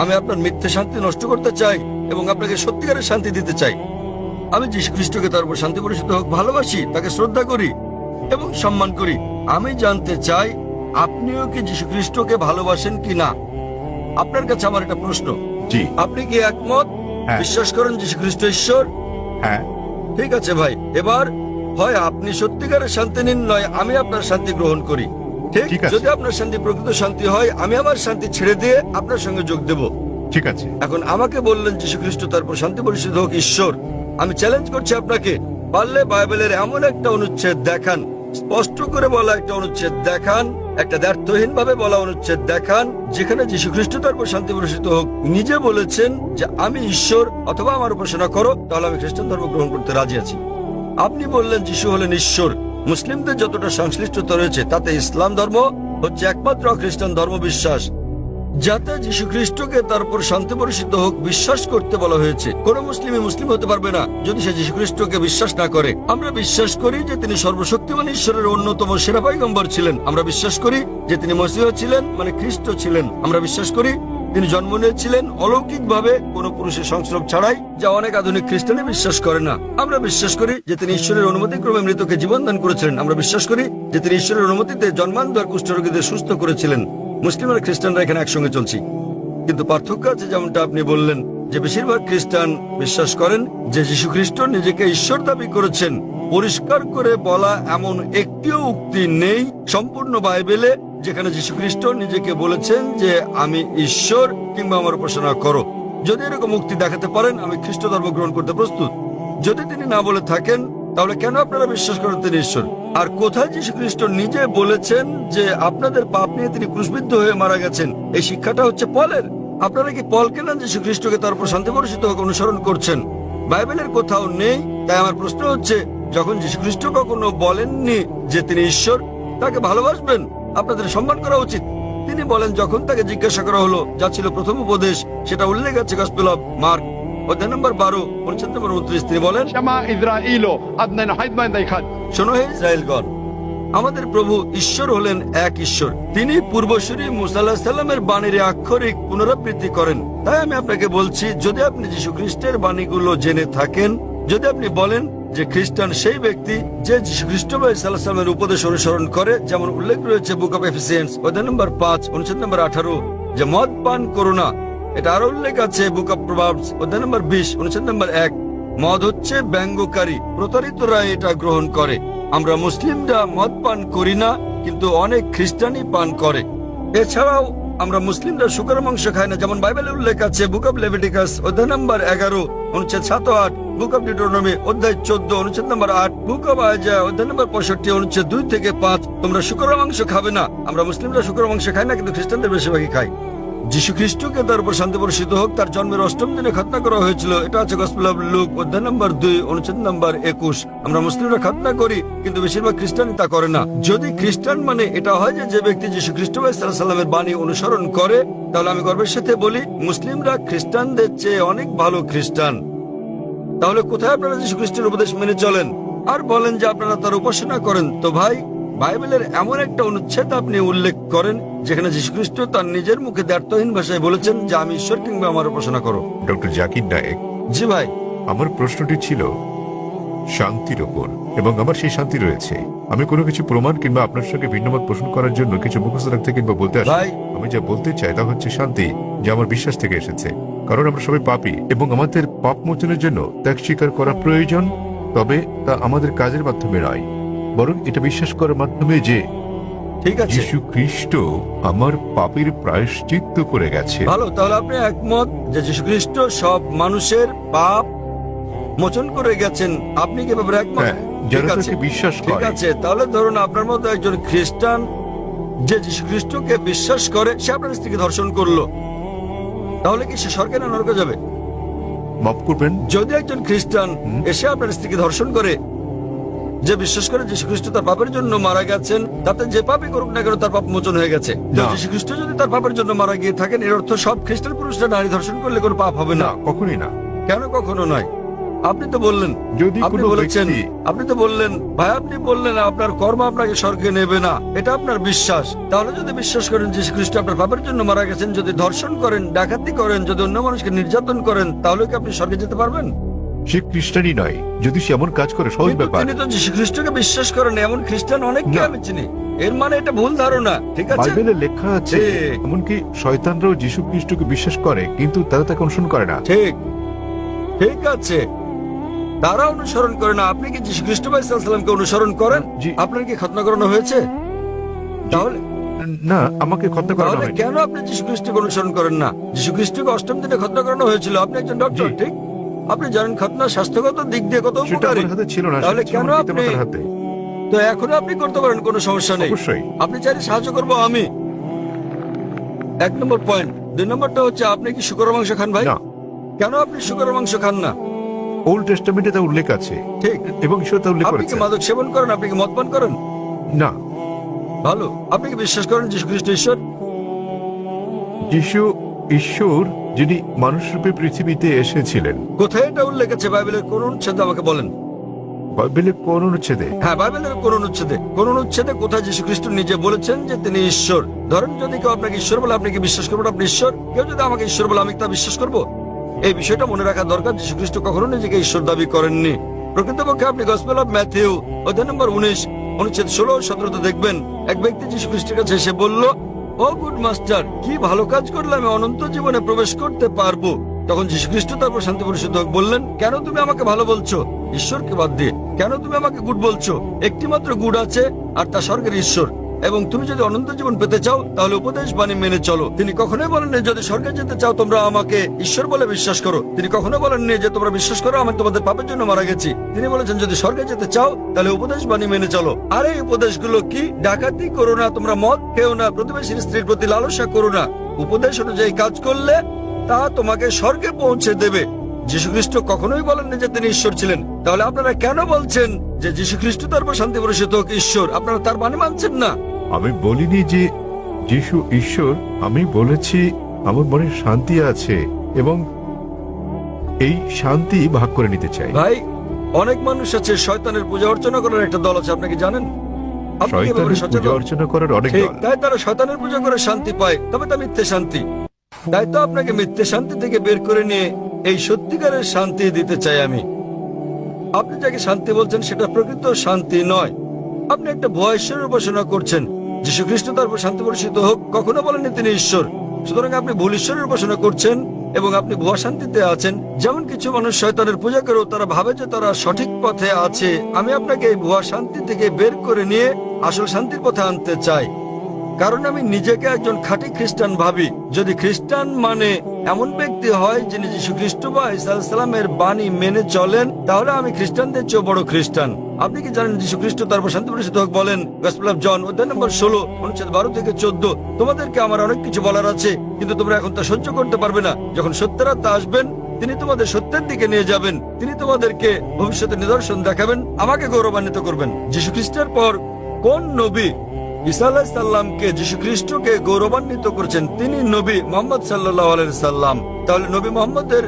আমি আপনার মিথ্যে শান্তি নষ্ট করতে চাই এবং আপনাকে সত্যিকারের শান্তি দিতে চাই। আমি যীশু খ্রিস্টকে তার উপর শান্তি বর্ষিত হোক ভালোবাসি, তাকে শ্রদ্ধা করি এবং সম্মান করি। আমি জানতে চাই আপনিও কি যীশু খ্রিস্টকে ভালোবাসেন কি না? আপনার কাছে আমার একটা প্রশ্ন। জি। আপনি কি একমত? হ্যাঁ। বিশ্বাস করেন যীশু খ্রিস্ট ঈশ্বর? হ্যাঁ। ঠিক আছে ভাই, এবার হয় আপনি সত্যিকারের শান্তি নিন, নয় আমি আপনার শান্তি গ্রহণ করি। ঠিক? ঠিক আছে। যদি আপনার শান্তি প্রকৃত শান্তি হয়, আমি আমার শান্তি ছেড়ে দিয়ে আপনার সঙ্গে যোগ দেব। ঠিক আছে। এখন আমাকে বললেন যীশু খ্রিস্ট তারপর শান্তি পরিষদ হোক ঈশ্বর। আমি চ্যালেঞ্জ করছি আপনাকে, পারলে বাইবেলের এমন একটা অনুচ্ছেদ দেখান, স্পষ্ট করে বলা একটা অনুচ্ছেদ দেখান, একটা দ্ব্যর্থহীন ভাবে বলা অনুচ্ছেদ দেখান, যেখানে যীশু খ্রিস্ট তারপর শান্তি পরিষদ হোক নিজে বলেছেন যে আমি ঈশ্বর, অথবা আমার উপাসনা করো, তাহলে আমি খ্রিস্টান ধর্ম গ্রহণ করতে রাজি আছি। আপনি বললেন যিশু হলেন ঈশ্বর। মুসলিমদের যতটা সংশ্লিষ্টতা রয়েছে তাতে ইসলাম ধর্ম হচ্ছে একমাত্র খ্রিস্টান ধর্ম বিশ্বাস যাতে যীশু খ্রিস্টকে তার উপর শান্তি বর্ষিত হোক বিশ্বাস করতে বলা হয়েছে। কোন মুসলিমই মুসলিম হতে পারবে না যদি সে যীশু খ্রিস্টকে বিশ্বাস না করে। আমরা বিশ্বাস করি যে তিনি সর্বশক্তিমান ঈশ্বরের অন্যতম সেরা পয়গম্বর ছিলেন। আমরা বিশ্বাস করি যে তিনি মসিহ ছিলেন, মানে খ্রিস্ট ছিলেন। আমরা বিশ্বাস করি তিনি জন্ম নিয়েছিলেন অলৌকিকভাবে কোন পুরুষের সংস্রব ছাড়াই, যা অনেক আধুনিক খ্রিস্টানে বিশ্বাস করে না। আমরা বিশ্বাস করি যে তিনি ঈশ্বরের অনুমতিক্রমে মৃতকে জীবন দান করেছিলেন। আমরা বিশ্বাস করি যে তিনি ঈশ্বরের অনুমতিতে জন্মান্তর কুষ্ঠরোগীদের সুস্থ করেছিলেন। মুসলিম আর খ্রিস্টানরা এখানে একসঙ্গে চলছি, কিন্তু পার্থক্য আছে। যেমনটা আপনি বললেন যে বেশিরভাগ খ্রিস্টান বিশ্বাস করেন যে যীশু খ্রিস্ট নিজেকে ঈশ্বর দাবি করেছেন। পরিষ্কার করে বলা এমন একটিও উক্তি নেই সম্পূর্ণ বাইবেলে যেখানে যীশু খ্রিস্ট নিজেকে বলেছেন যে আমি ঈশ্বর কিংবা আমার উপাসনা করো। যদি এরকম উক্তি দেখাতে পারেন আমি খ্রিস্ট ধর্ম গ্রহণ করতে প্রস্তুত। যদি তিনি না বলে থাকেন তাহলে কেন আপনারা বিশ্বাস করেন তিনি ঈশ্বর? আর কোথায় যীশু খ্রিস্ট নিজে বলেছেন যে আপনাদের পাপ নিয়ে তিনি ক্রুশবিদ্ধ হয়ে মারা গেছেন? এই শিক্ষাটা হচ্ছে পলের। আপনারা কি পলকে না যীশু খ্রিস্টকে তার উপর শান্তি বর্ষিত হোক অনুসরণ করছেন? বাইবেলের কোথাও নেই। তাই আমার প্রশ্ন হচ্ছে, যখন যীশু খ্রিস্ট কখনো বলেননি যে তিনি ঈশ্বর, তাকে ভালোবাসবেন, আপনাদের সম্মান করা উচিত। তিনি বলেন যখন তাকে জিজ্ঞাসা করা হলো, যা ছিল প্রথম উপদেশ, সেটা উল্লেখ আছে গসপেল অফ মার্ক অধ্যায় নম্বর 12 অনুচ্ছেদ নম্বর 29। তিনি বলেন, Shema Israelo, Adnan Haidman Daikhat. শোনো হে ইসরায়েলগণ, আমাদের প্রভু ঈশ্বর হলেন এক ঈশ্বর। তিনি পূর্বসূরি মুসা আলাইহিস সালামের বাণীর আক্ষরিক পুনরাবৃত্তি করেন। তাই আমি আপনাকে বলছি, যদি আপনি যীশু খ্রিস্টের বাণীগুলো জেনে থাকেন, যদি আপনি বলেন যে খ্রিস্টান সেই ব্যক্তি যে যীশু খ্রিস্ট সাল্লাল্লাহু আলাইহি সাল্লামের উপদেশ অনুসরণ করে, যেমন উল্লেখ রয়েছে বুক অফ এফিসিয়েন্স অধ্যায় নম্বর 5 অনুচ্ছেদ নম্বর 18, যে মদ পান করো না। এটা আরো উল্লেখ আছে বুক অফ প্রভাবস অধ্যায় নম্বর 20 অনুচ্ছেদ নম্বর 1। মদ হচ্ছে ব্যঙ্গকারী, প্রতারিতরা এটা গ্রহণ করে। আমরা মুসলিমরা মদ পান করি না, কিন্তু অনেক খ্রিস্টানই পান করে। এছাড়াও আমরা মুসলিমরা শুকর মাংস খাই না, যেমন বাইবেলে উল্লেখ আছে বুক অফ লেভিটিকাস অধ্যায় নম্বর 11 অনুচ্ছেদ 7 ও 8, বুক অফ ডিউটেরোনমি অধ্যায় 14 অনুচ্ছেদ নম্বর 8, বুক অফ আইজায়া অধ্যায় নম্বর 65 অনুচ্ছেদ 2 থেকে 5। তোমরা শুকর মাংস খাবে না। আমরা মুসলিমরা শুকর মাংস খাই না, কিন্তু খ্রিস্টানদের বেশিরভাগই খায়। যীশু খ্রিস্টকে তার উপর শান্তি বর্ষিত হোক তার জন্মের 8ম দিনে খতনা করা হয়েছিল। এটা আছে গসপেল অফ লুক অধ্যায় নম্বর 2 অনুচ্ছেদ নম্বর 21। আমরা মুসলিমরা খতনা করি, কিন্তু বেশিরভাগ খ্রিস্টানই তা করে না। যদি খ্রিস্টান মানে এটা হয় যে ব্যক্তি যীশু খ্রিস্ট সাল্লাল্লাহু আলাইহি সাল্লামের বাণী অনুসরণ করে, তাহলে আমি গর্বের সাথে বলি মুসলিমরা খ্রিস্টানদের চেয়ে অনেক ভালো খ্রিস্টান। তাহলে কোথায় আপনারা যীশু খ্রিস্টের উপদেশ মেনে চলেন আর বলেন যে আপনারা তার উপাসনা করেন? তো ভাই, বাইবেলের এমন একটা অনুচ্ছেদ আপনি উল্লেখ করেন যেখানে যীশু খ্রিস্ট তার নিজের মুখে দ্ব্যর্থহীন ভাষায় বলেছেন যে আমি ঈশ্বর কিংবা আমার উপাসনা করো। ডক্টর জাকির নায়েক, জি ভাই। আমার প্রশ্নটি ছিল শান্তির ওপর, এবং আমার সেই শান্তি রয়েছে। আমি কোনো কিছু প্রমাণ কিংবা আপনার সঙ্গে ভিন্নমত পোষণ করার জন্য কিছু মুখস্থ রাখতে কিংবা বলতে আসি। ভাই, আমি যা বলতে চাই তা হচ্ছে শান্তি, যা আমার বিশ্বাস থেকে এসেছে। কারণ আমরা সবাই পাপী এবং আমাদের পাপ মোচনের জন্য ত্যাগ স্বীকার করা প্রয়োজন। তবে তা আমাদের কাজের মাধ্যমে নয়, বরং এটা বিশ্বাস করার মাধ্যমে যে ঠিক আছে, যীশু খ্রিস্ট আমার পাপের প্রায়শ্চিত্ত করে গেছে। ভালো। তাহলে আপনি একমত যে যীশু খ্রিস্ট সব মানুষের পাপ মোচন করে গেছেন। আপনি কি ব্যাপারে একমত? হ্যাঁ, ঠিক যারা আছে, তাকে বিশ্বাস ঠিক করে। আছে। তাহলে ধরুন আপনার মতো একজন খ্রিস্টান যে যীশু খ্রিস্টকে বিশ্বাস করে, সে আপনার স্ত্রীকে ধর্ষণ করলো, তাহলে কি সে স্বর্গে না নরকে যাবে? মাফ করবেন, যদি একজন খ্রিস্টান এসে আপনার স্ত্রীকে ধর্ষণ করে, যে বিশ্বাস করে যীশু খ্রিস্ট তার পাপের জন্য মারা গেছেন, তাতে যে পাপই করুক না কেন তার পাপ মোচন হয়ে গেছে। না। যীশু খ্রিস্ট যদি তার পাপের জন্য মারা গিয়ে থাকেন, এর অর্থ সব খ্রিস্টান পুরুষরা নারী ধর্ষণ করলে কোনো পাপ হবে না? না, কখনোই না। কেন কখনো নয়? আপনি তো বললেন, যদি আপনি কোনো বলেছেন, ব্যক্তি আপনি তো বললেন ভাই, আপনি বললেন আপনার কর্ম আপনাকে স্বর্গে নেবে না, এটা আপনার বিশ্বাস। তাহলে যদি বিশ্বাস করেন যীশু খ্রিস্ট আপনার পাপের জন্য মারা গেছেন, যদি ধর্ষণ করেন, ডাকাতি করেন, যদি অন্য মানুষকে নির্যাতন করেন, তাহলে কি আপনি স্বর্গে যেতে পারবেন? সে খ্রিস্টানই নয় যদি সে এমন কাজ করে, সহজ কিন্তু ব্যাপার। তিনি তো যীশু খ্রিস্টকে বিশ্বাস করেন এমন খ্রিস্টান অনেককে না। আমি চিনি। এর মানে এটা ভুল ধারণা, ঠিক আছে? বাইবেলে লেখা আছে ঠিক। এমনকি শয়তানরাও যীশু খ্রিস্টকে বিশ্বাস করে, কিন্তু তারা তাকে অনুসরণ করে না। ঠিক, ঠিক আছে, তারা অনুসরণ করে না। আপনি কি যীশু খ্রিস্ট সাল্লাল্লাহু অনুসরণ করেন? জি। আপনার কি খতনা করানো হয়েছে? তাহলে না, আমাকে খতনা করানো তাহলে হয়নি। কেন আপনি যীশু খ্রিস্টকে অনুসরণ করেন না? যীশু খ্রিস্টকে 8ম দিনে খতনা করানো হয়েছিল। আপনি একজন ডক্টর, জি। ঠিক? আপনি জানেন খতনা স্বাস্থ্যগত দিক দিয়ে কত সেটা উপকারী। আমার হাতে ছিল না, তাহলে সেটা ছিল কেন আমার আপনি পিতামাতার হাতে। তো এখন আপনি করতে পারেন, কোনো সমস্যা নেই। অবশ্যই। আপনি চাইলে সাহায্য করবো আমি। 1 নম্বর পয়েন্ট। 2 নম্বরটা হচ্ছে, আপনি কি শুকর মাংস খান ভাই? না। কেন আপনি শুকর মাংস খান না? ওল্ড টেস্টামেন্টে তা উল্লেখ আছে, ঠিক। এবং ঈশ্বর তা উল্লেখ আপনি কি করেছে। মাদক সেবন করেন? আপনি কি মদ পান করেন? না, ভালো। আপনি কি বিশ্বাস করেন যীশু খ্রিস্ট ঈশ্বর? যিশু ঈশ্বর, যিনি মানুষরূপে পৃথিবীতে এসেছিলেন। কোথায় এটা উল্লেখ আছে বাইবেলের কোন অনুচ্ছেদে আমাকে বলেন? বাইবেলের কোন অনুচ্ছেদে? হ্যাঁ, বাইবেলের কোন অনুচ্ছেদে? কোন অনুচ্ছেদে কোথায় যীশু খ্রিস্ট নিজে বলেছেন যে তিনি ঈশ্বর? ধরেন যদি কেউ আপনাকে ঈশ্বর বলে, আপনি কি বিশ্বাস করবেন আপনি ঈশ্বর? কেউ যদি আমাকে ঈশ্বর বলে, আমি তা বিশ্বাস করব? এই বিষয়টা মনে রাখা দরকার। যীশু খ্রিস্ট কখনো নিজেকে ঈশ্বর দাবি করেননি। প্রকৃতপক্ষে আপনি গসপেল অফ ম্যাথিউ অধ্যায় নম্বর 19 অনুচ্ছেদ 16 ও 17 দেখবেন, এক ব্যক্তি যীশু খ্রিস্টের কাছে এসে বলল, ও গুড মাস্টার, কি ভালো কাজ করলে আমি অনন্ত জীবনে প্রবেশ করতে পারবো? তখন যীশু খ্রিস্ট তারপর শান্তি পরিশুদ্ধ হোক বললেন, কেন তুমি আমাকে ভালো বলছো ঈশ্বরকে বাদ দিয়ে? কেন তুমি আমাকে গুড বলছো? একটি মাত্র গুড আছে, আর তা স্বর্গের ঈশ্বর। এবং তুমি যদি অনন্ত জীবন পেতে চাও তাহলে উপদেশ বাণী মেনে চলো। তিনি কখনোই বলেননি যদি স্বর্গে যেতে চাও তোমরা আমাকে ঈশ্বর বলে বিশ্বাস করো। তিনি কখনো বলেননি যে তোমরা বিশ্বাস করো আমি তোমাদের পাপের জন্য মারা গেছি। তিনি বলেছেন যদি স্বর্গে যেতে চাও তাহলে উপদেশ বাণী মেনে চলো। আর এই উপদেশগুলো কি? ডাকাতি করো না, তোমরা মদ খেও না, প্রতিবেশীর স্ত্রীর প্রতি লালসা করো না। উপদেশ অনুযায়ী কাজ করলে তা তোমাকে স্বর্গে পৌঁছে দেবে। যীশু খ্রিস্ট কখনোই বলেননি যে তিনি ঈশ্বর ছিলেন। তাহলে আপনারা কেন বলছেন যে যীশু খ্রিস্ট তারপর শান্তি পরিষদ হোক ঈশ্বর? আপনারা তার বাণী মানছেন না। আমি বলিনি যে যিশু ঈশ্বর, আমি বলেছি আমার মনে শান্তি আছে এবং এই শান্তি ভাগ করে নিতে চাই। ভাই, অনেক মানুষ আছে শয়তানের পূজা অর্চনা করার একটা দল আছে, আপনি কি জানেন? আপনি কি এ ব্যাপারে শয়তানের পূজা সচেতন? অর্চনা করার অনেক ঠিক, দল। তাই তারা শয়তানের পূজা করে শান্তি পায়, তবে তা মিথ্যে শান্তি। তাই তো আপনাকে মিথ্যে শান্তি থেকে বের করে নিয়ে এই সত্যিকারের শান্তি দিতে চাই আমি। আপনি যাকে শান্তি বলছেন সেটা প্রকৃত শান্তি নয়। আপনি একটা ভুয়া ঈশ্বরের উপাসনা করছেন। যীশু খ্রিস্ট তারপর শান্তি পরিষদ হোক কখনো বলেননি তিনি ঈশ্বর। সুতরাং আপনি ভুল ঈশ্বরের উপাসনা করছেন এবং আপনি ভুয়া শান্তিতে আছেন। যেমন কিছু মানুষ শয়তানের পূজা করেও তারা ভাবে যে তারা সঠিক পথে আছে। আমি আপনাকে এই ভুয়া শান্তি থেকে বের করে নিয়ে আসল শান্তির পথে আনতে চাই, কারণ আমি নিজেকে একজন খাঁটি খ্রিস্টান ভাবি। যদি খ্রিস্টান মানে এমন ব্যক্তি হয় যিনি যীশু খ্রিস্ট বা ঈসা আলাইহিস সালামের বাণী মেনে চলেন, তাহলে আমি খ্রিস্টানদের চেয়ে বড় খ্রিস্টান। আপনি কি জানেন যীশু খ্রিস্ট তারপর শান্তি পরিষদ হোক বলেন গসপেল অফ জন অধ্যায় নম্বর 16 অনুচ্ছেদ 12 থেকে 14, তোমাদেরকে আমার অনেক কিছু বলার আছে, কিন্তু তোমরা এখন তা সহ্য করতে পারবে না। যখন সত্যের আত্মা আসবেন তিনি তোমাদের সত্যের দিকে নিয়ে যাবেন। তিনি তোমাদেরকে ভবিষ্যতের নিদর্শন দেখাবেন, আমাকে গৌরবান্বিত করবেন। যীশু খ্রিস্টের পর কোন নবী ঈসা আলাইহিস সালামকে যীশু খ্রিস্টকে গৌরবান্বিত করেছেন? তিনি নবী মুহাম্মদ সাল্লাল্লাহু আলাইহি সাল্লাম। তাহলে নবী মুহাম্মদের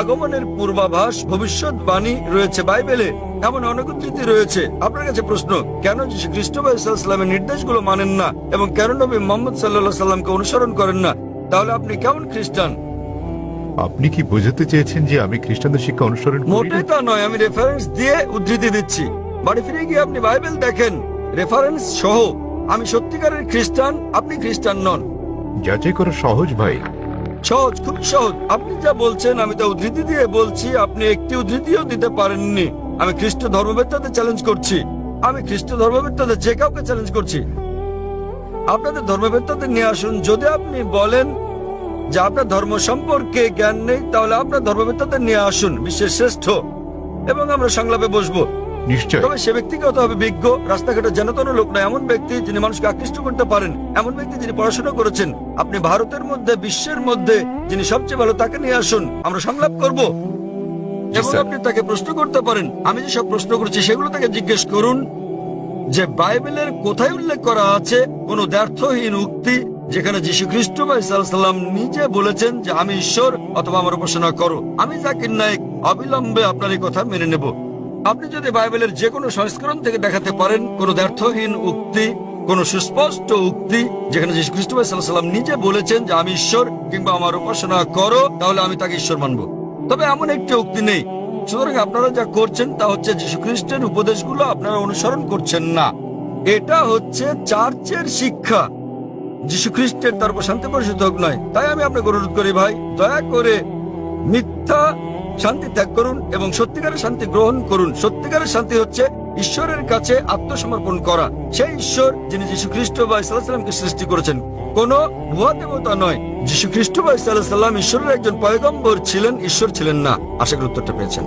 আগমনের পূর্বাভাস, ভবিষ্যৎবাণী রয়েছে বাইবেলে, এমন অনেক উদ্ধৃতি রয়েছে। আপনার কাছে প্রশ্ন, কেন যীশু খ্রিস্ট বা ঈসা আলাইহিস সালামের নির্দেশগুলো মানেন না এবং কেন নবী মুহাম্মদ সাল্লাল্লাহু আলাইহি সাল্লামকে অনুসরণ করেন না? তাহলে আপনি কেমন খ্রিস্টান? আপনি কি বোঝাতে চেয়েছেন যে আমি খ্রিস্টানদের শিক্ষা অনুসরণ করি না? মোটেই তা নয়, আমি রেফারেন্স দিয়ে উদ্ধৃতি দিচ্ছি। বাড়ি ফিরে গিয়ে আপনি বাইবেল দেখেন রেফারেন্স সহ। আমি সত্যিকারের খ্রিস্টান, আপনি খ্রিস্টান নন। যাচাই করা সহজ ভাই। সহজ, খুবই সহজ। আপনি যা বলছেন আমি তা উদ্ধৃতি দিয়ে বলছি, আপনি একটি উদ্ধৃতিও দিতে পারেননি। আমি খ্রিস্ট ধর্মবেত্তাদের চ্যালেঞ্জ করছি, আমি খ্রিস্ট ধর্মবেত্তাদের যে কাউকে চ্যালেঞ্জ করছি। আপনাদের ধর্মবেত্তাদের নিয়ে আসুন। যদি আপনি বলেন যে আপনার ধর্ম সম্পর্কে জ্ঞান নেই, তাহলে আপনার ধর্মবেত্তাদের নিয়ে আসুন, বিশ্বের শ্রেষ্ঠ, এবং আমরা সংলাপে বসবো। নিশ্চয়। তবে সে ব্যক্তিকে হতে হবে বিজ্ঞ, রাস্তাঘাটে জানাতন লোক নয়, এমন ব্যক্তি যিনি মানুষকে আকৃষ্ট করতে পারেন, এমন ব্যক্তি যিনি পড়াশোনা করেছেন। আপনি ভারতের মধ্যে, বিশ্বের মধ্যে যিনি সবচেয়ে ভালো, তাকে নিয়ে আসুন, আমরা সংলাপ করব। এবং স্যার। আপনি তাকে প্রশ্ন করতে পারেন। আমি যে সব প্রশ্ন করছি সেগুলো তাকে জিজ্ঞেস করুন যে বাইবেলের কোথায় উল্লেখ করা আছে কোন দ্ব্যর্থহীন উক্তি যেখানে যীশু খ্রিস্ট বা ঈসা আলাইহিস সালাম নিজে বলেছেন যে আমি ঈশ্বর অথবা আমার উপাসনা করো। আমি জাকির নায়েক অবিলম্বে আপনার এই কথা মেনে নেব। আপনি যদি বাইবেলের যে কোনো সংস্করণ থেকে দেখাতে পারেন কোন দ্ব্যর্থহীন উক্তি, কোন সুস্পষ্ট উক্তি যেখানে যীশু খ্রিস্ট বা ঈসা আলাইহিস সালাম নিজে বলেছেন যে আমি ঈশ্বর কিংবা আমার উপাসনা করো, তাহলে আমি তাকে ঈশ্বর মানব। তবে এমন একটি উক্তি নেই। সুতরাং আপনারা যা করছেন তা হচ্ছে যীশু খ্রিস্টের উপদেশগুলো আপনারা অনুসরণ করছেন না। এটা হচ্ছে চার্চের শিক্ষা, যীশু খ্রিস্টের তারপর শান্তি পরিষদ হোক নয়। তাই আমি আপনাকে অনুরোধ করি ভাই, দয়া করে মিথ্যা শান্তি ত্যাগ করুন এবং সত্যিকারের শান্তি গ্রহণ করুন। সত্যিকারের শান্তি হচ্ছে ঈশ্বরের কাছে আত্মসমর্পণ করা। সেই ঈশ্বর যিনি যীশু খ্রিস্ট বা ঈসা আলাইহিস সালামকে সৃষ্টি করেছেন, কোন ভুয়া দেবতা নয়। যীশু খ্রিস্ট বা ঈসা আলাইহিস সালাম ঈশ্বরের একজন পয়গম্বর ছিলেন, ঈশ্বর ছিলেন না। আশা করি উত্তরটা পেয়েছেন।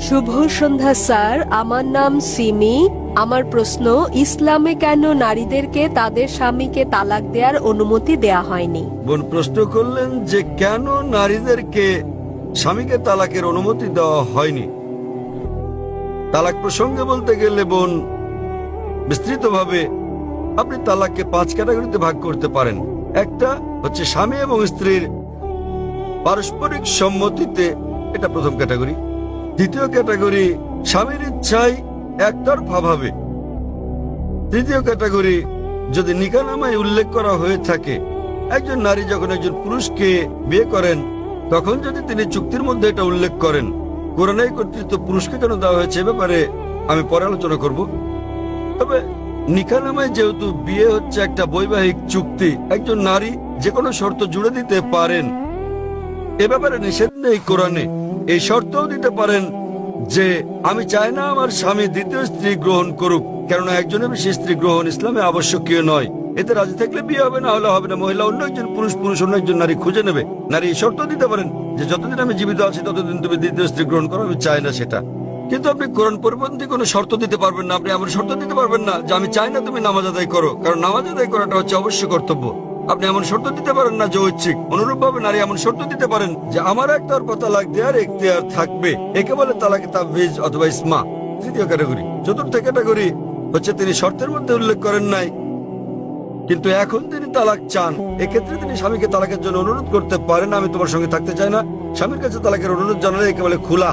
শুভ সন্ধ্যা স্যার, আমার নাম সিমি। আমার প্রশ্ন, ইসলামে কেন নারীদেরকে তাদের স্বামীকে তালাক দেওয়ার অনুমতি দেয়া হয়নি? বোন প্রশ্ন করলেন যে কেন নারীদেরকে স্বামীকে তালাকের অনুমতি দেওয়া হয়নি। তালাক প্রসঙ্গে বলতে গেলে বোন বিস্তৃতভাবে আপনি তালাককে 5 ক্যাটাগরিতে ভাগ করতে পারেন। একটা হচ্ছে স্বামী এবং স্ত্রীর পারস্পরিক সম্মতিতে, এটা প্রথম ক্যাটাগরি। দ্বিতীয় ক্যাটাগরি স্বামীর ইচ্ছায় একতরফা ভাবে। তৃতীয় ক্যাটাগরি যদি নিকাহনামায় উল্লেখ করা হয়ে থাকে, একজন নারী যখন একজন পুরুষকে বিয়ে করেন তখন যদি তিনি চুক্তির মধ্যে এটা উল্লেখ করেন। কোরআনে কর্তৃত্ব পুরুষকে কেন দেওয়া হয়েছে এ ব্যাপারে আমি পরে আলোচনা করব। তবে নিকাহনামায় যেহেতু বিয়ে হচ্ছে একটা বৈবাহিক চুক্তি, একজন নারী যে কোনো শর্ত জুড়ে দিতে পারেন, এ ব্যাপারে নিষেধ নেই কোরআনে। এই শর্তও দিতে পারেন যে আমি চাই না আমার স্বামী দ্বিতীয় স্ত্রী গ্রহণ করুক, কেননা একজনের বেশি স্ত্রী গ্রহণ ইসলামে আবশ্যকীয় নয়। এতে রাজি থাকলে বিয়ে হবে, না হলে হবে না। মহিলা অন্য একজন পুরুষ অন্য একজন নারী খুঁজে নেবে। নারী এই শর্ত দিতে পারেন যে যতদিন আমি জীবিত আছি ততদিন তুমি দ্বিতীয় স্ত্রী গ্রহণ করো, আমি চাই না সেটা। কিন্তু আপনি কোরআন পরিপন্থী কোনো শর্ত দিতে পারবেন না। আপনি এমন শর্ত দিতে পারবেন না যে আমি চাই না তুমি নামাজ আদায় করো, কারণ নামাজ আদায় করাটা হচ্ছে অবশ্য কর্তব্য। আপনি এমন শর্ত দিতে পারেন না যে ঐচ্ছিক। অনুরূপ ভাবে নারী এমন শর্ত দিতে পারেন যে আমার একতরফা তালাক দেওয়ার এখতিয়ার থাকবে, একে বলে তালাকে তাবীজ অথবা ইসমা। তৃতীয় ক্যাটাগরি। চতুর্থ ক্যাটাগরি হচ্ছে তিনি শর্তের মধ্যে উল্লেখ করেন নাই, কিন্তু এখন তিনি তালাক চান। এক্ষেত্রে তিনি স্বামীকে তালাকের জন্য অনুরোধ করতে পারেন, আমি তোমার সঙ্গে থাকতে চাই না। স্বামীর কাছে তালাকের অনুরোধ জানালে একে বলে খুলা।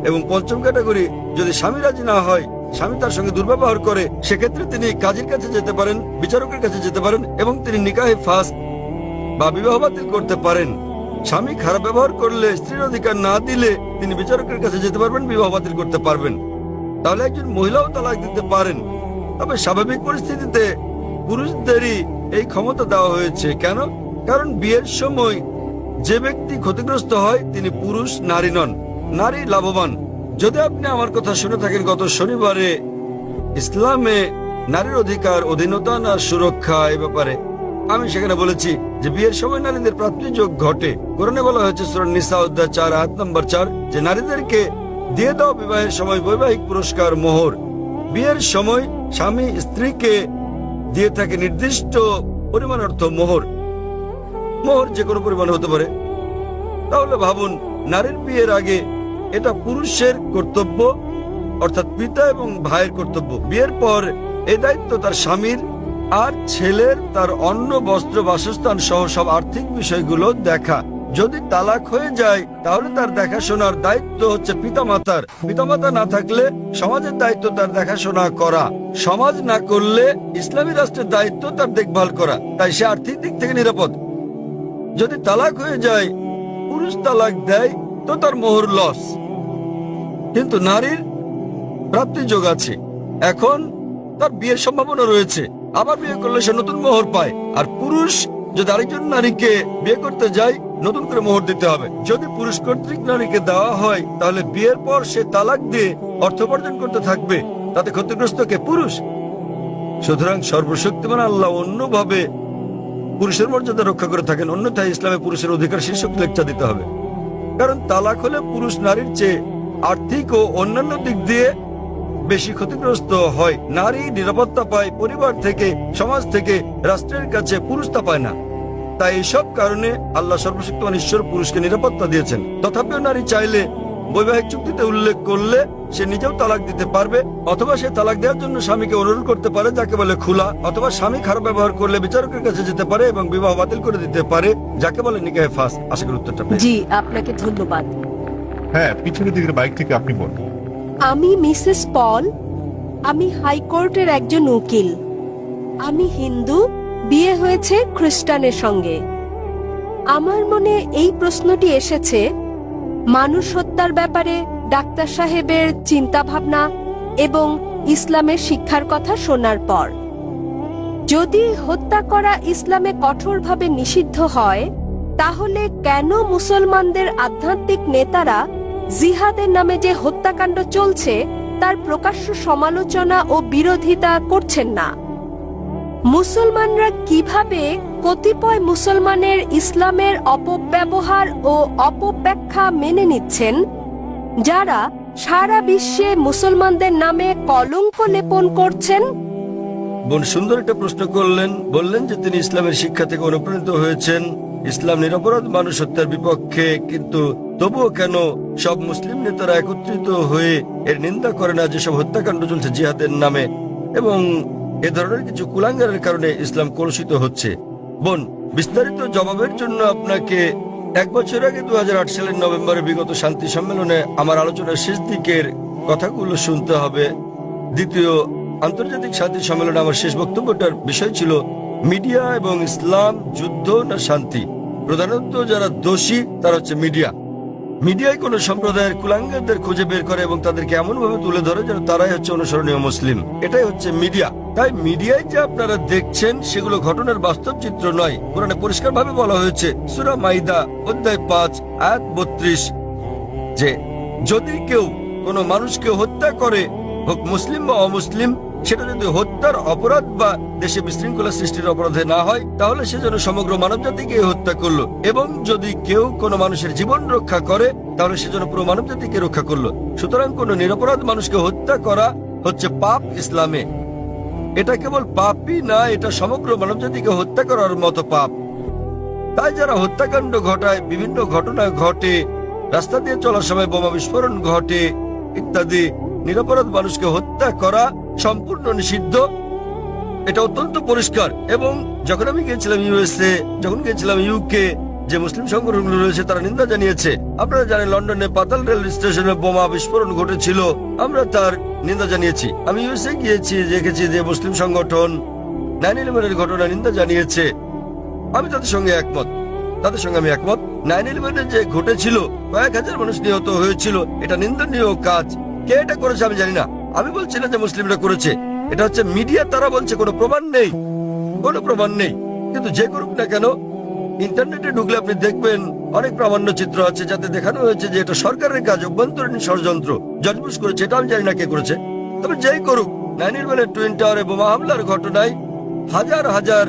এবং পঞ্চম ক্যাটাগরি, যদি স্বামী রাজি না হয়, স্বামী তার সঙ্গে দুর্ব্যবহার করে, সেক্ষেত্রে তিনি কাজীর কাছে যেতে পারেন, বিচারকের কাছে যেতে পারেন এবং তিনি নিকাহে ফাস্ক বা বিবাহ বাতিল করতে পারেন। স্বামী খারাপ ব্যবহার করলে, স্ত্রীর অধিকার না দিলে তিনি বিচারকের কাছে যেতে পারবেন, বিবাহ বাতিল করতে পারবেন। তাহলে একজন মহিলাও তালাক দিতে পারেন। তবে স্বাভাবিক পরিস্থিতিতে পুরুষদেরই এই ক্ষমতা দেওয়া হয়েছে। কেন? কারণ বিয়ের সময় যে ব্যক্তি ক্ষতিগ্রস্ত হয় তিনি পুরুষ, নারী নন। নারী লাভবান। যদি আপনি আমার কথা শুনে থাকেন, গত শনিবারে ইসলামে নারীর অধিকার, অধীনতা না সুরক্ষা এ ব্যাপারে আমি সেখানে বলেছি যে বিয়ের সময় নারীদের প্রাপ্তিযোগ ঘটে। কোরআনে বলা হয়েছে সূরা নিসা অধ্যায় 4 আয়াত নম্বর 4 যে নারীদেরকে দিয়ে দাও বিবাহের সময় বৈবাহিক পুরস্কার মোহর। বিয়ের সময় স্বামী স্ত্রীকে দিয়ে থাকে নির্দিষ্ট পরিমাণ অর্থ মোহর। মোহর যে কোনো পরিমাণ হতে পারে। তাহলে ভাবুন, নারীর বিয়ের আগে এটা পুরুষের কর্তব্য, অর্থাৎ পিতা এবং ভাইয়ের কর্তব্য। বিয়ের পর এই দায়িত্ব তার স্বামীর, আর ছেলের তার অন্ন, বস্ত্র, বাসস্থান সহ সব আর্থিক বিষয়গুলো দেখা। যদি তালাক হয়ে যায় তাহলে তার দেখাশোনার দায়িত্ব হচ্ছে পিতামাতার। পিতামাতা না থাকলে সমাজের দায়িত্ব তার দেখাশোনা করা। সমাজ না করলে ইসলামী রাষ্ট্রের দায়িত্ব তার দেখভাল করা। তাই সে আর্থিক দিক থেকে নিরাপদ। যদি তালাক হয়ে যায়, পুরুষ তালাক দেয় তো তার মোহর লস, কিন্তু নারীর প্রাপ্তিযোগ আছে। এখন তার বিয়ের সম্ভাবনা রয়েছে, আবার বিয়ে করলে সে নতুন মোহর পায়। আর পুরুষ যদি আরেকজন নারীকে বিয়ে করতে যায়, নতুন করে মোহর দিতে হবে। যদি পুরুষ কর্তৃক নারীকে দেওয়া হয় তাহলে বিয়ের পর সে তালাক দিয়ে অর্থ উপার্জন করতে থাকবে, তাতে ক্ষতিগ্রস্ত কে? পুরুষ। সুতরাং সর্বশক্তিমান আল্লাহ অন্যভাবে পুরুষের মর্যাদা রক্ষা করে থাকেন। অন্যথায় ইসলামে পুরুষের অধিকার শীর্ষক লেকচার দিতে হবে। কারণ তালাক হলে পুরুষ নারীর চেয়ে আর্থিক ও অন্যান্য দিক দিয়ে বেশি ক্ষতিগ্রস্ত হয়। নারী নিরাপত্তা পায় পরিবার থেকে, সমাজ থেকে, রাষ্ট্রের কাছে। পুরুষ তা পায় না। তাই এইসব কারণে আল্লাহ সর্বশক্তিমান ঈশ্বর পুরুষকে নিরাপত্তা দিয়েছেন। তথাপিও নারী চাইলে বৈবাহিক চুক্তিতে উল্লেখ করলে সে নিজেও তালাক দিতে পারবে, অথবা সে তালাক দেওয়ার জন্য স্বামীকে অনুরোধ করতে পারে, যাকে বলে খুলা। অথবা স্বামী খারাপ ব্যবহার করলে বিচারকের কাছে যেতে পারে এবং বিবাহ বাতিল করে দিতে পারে, যাকে বলে নিকাহে ফাস্ক। আশা করি উত্তরটা পেয়েছেন। জি, আপনাকে ধন্যবাদ। হ্যাঁ, পিছনের দিকের বাইক থেকে আপনি বলুন। আমি মিসেস পল। আমি হাইকোর্টের একজন উকিল। আমি হিন্দু, বিয়ে হয়েছে খ্রিস্টানের সঙ্গে। আমার মনে এই প্রশ্নটি এসেছে মানুষ হত্যার ব্যাপারে ডাক্তার সাহেবের চিন্তা ভাবনা এবং ইসলামের শিক্ষার কথা শোনার পর। যদি হত্যা করা ইসলামে কঠোরভাবে নিষিদ্ধ হয়, তাহলে কেন মুসলমানদের আধ্যাত্মিক নেতারা জিহাদের নামে যে হত্যাকাণ্ড চলছে তার প্রকাশ্য সমালোচনা ও বিরোধিতা করছেন না? মুসলমানরা কিভাবে কতিপয় মুসলমানের ইসলামের অপব্যবহার ও অপব্যাখ্যা মেনে নিচ্ছেন, যারা সারা বিশ্বে মুসলমানদের নামে কলঙ্ক লেপন করছেন? বোন সুন্দর একটা প্রশ্ন করলেন, বললেন যে তিনি ইসলামের শিক্ষা থেকে অনুপ্রাণিত হয়েছেন, ইসলাম নিরপরাধ মানুষ হত্যার বিপক্ষে, কিন্তু তবুও কেন সব মুসলিম নেতারা একত্রিত হয়ে এর নিন্দা করে না যেসব হত্যাকাণ্ড চলছে জিহাদের নামে, এবং এ ধরনের কিছু কুলাঙ্গারের কারণে ইসলাম কলুষিত হচ্ছে? বোন, বিস্তারিত জবাবের জন্য আপনাকে 1 বছর আগে 2008 সালের নভেম্বরে বিগত শান্তি সম্মেলনে আমার আলোচনার শেষ দিকের কথাগুলো শুনতে হবে। দ্বিতীয় আন্তর্জাতিক শান্তি সম্মেলনে আমার শেষ বক্তব্যটার বিষয় ছিল মিডিয়া এবং ইসলাম, যুদ্ধ না শান্তি। প্রধানত যারা দোষী তারা হচ্ছে মিডিয়া। মিডিয়ায় কোন সম্প্রদায়ের কুলাঙ্গারদের খুঁজে বের করে এবং তাদেরকে এমন ভাবে তুলে ধরে যেন তারাই হচ্ছে অনুসরণীয় মুসলিম। এটাই হচ্ছে মিডিয়া। তাই মিডিয়ায় যে আপনারা দেখছেন সেগুলো ঘটনার বাস্তব চিত্র নয়। কোরআনে পরিষ্কার ভাবে বলা হয়েছে, সূরা মাইদা অধ্যায় 5 আয়াত 32, যে যদি কেউ কোনো মানুষকে হত্যা করে, হোক মুসলিম বা অমুসলিম, সেটা যদি হত্যার অপরাধ বা দেশে বিশৃঙ্খলা সৃষ্টির অপরাধে না হয়, তাহলে সে যেন সমগ্র মানবজাতিকে হত্যা করলো। এবং যদি কেউ কোনো মানুষের জীবন রক্ষা করে, তাহলে সে যেন পুরো মানবজাতিকে রক্ষা করলো। সুতরাং কোনো নিরপরাধ মানুষকে হত্যা করা হচ্ছে পাপ ইসলামে। এটা কেবল পাপই না, এটা সমগ্র মানবজাতিকে হত্যা করার মতো পাপ। তাই যারা হত্যাকাণ্ড ঘটায়, বিভিন্ন ঘটনা ঘটে, রাস্তা দিয়ে চলার সময় বোমা বিস্ফোরণ ঘটে ইত্যাদি, নিরপরাধ মানুষকে হত্যা করা সম্পূর্ণ নিষিদ্ধ। এটা অত্যন্ত পরিষ্কার। এবং যখন আমি গিয়েছিলাম ইউএসএ, যখন গিয়েছিলাম ইউকে, যে মুসলিম সংগঠনগুলো রয়েছে তারা নিন্দা জানিয়েছে। আপনারা জানেন লন্ডনে পাতাল রেল স্টেশনে বোমা বিস্ফোরণ ঘটেছিল, আমরা তার নিন্দা জানিয়েছি। আমি ইউএসএ গিয়েছি, দেখেছি যে মুসলিম সংগঠন 9/11 এর ঘটনা নিন্দা জানিয়েছে। আমি তাদের সঙ্গে একমত, তাদের সঙ্গে আমি একমত। 9/11 যে ঘটেছিল, কয়েক হাজার মানুষ নিহত হয়েছিল, এটা নিন্দনীয় কাজ। কে এটা করেছে আমি জানি না, আমি বলছি না যে মুসলিমরা করেছে, এটা হচ্ছে মিডিয়া। তারা বলছে কোনো প্রমাণ নেই, কোনো প্রমাণ নেই। কিন্তু যে করুক না কেন, ইন্টারনেটে ঢুকলে আপনি দেখবেন অনেক প্রামাণ্য চিত্র আছে যাতে দেখানো হয়েছে যে এটা সরকারের কাজ, অভ্যন্তরীণ ষড়যন্ত্র। জর্জ বুশ করেছে, এটা আমি জানি না কে করেছে। তবে যেই করুক, 9/11 টুইন টাওয়ারে বোমা হামলার ঘটনায় হাজার হাজার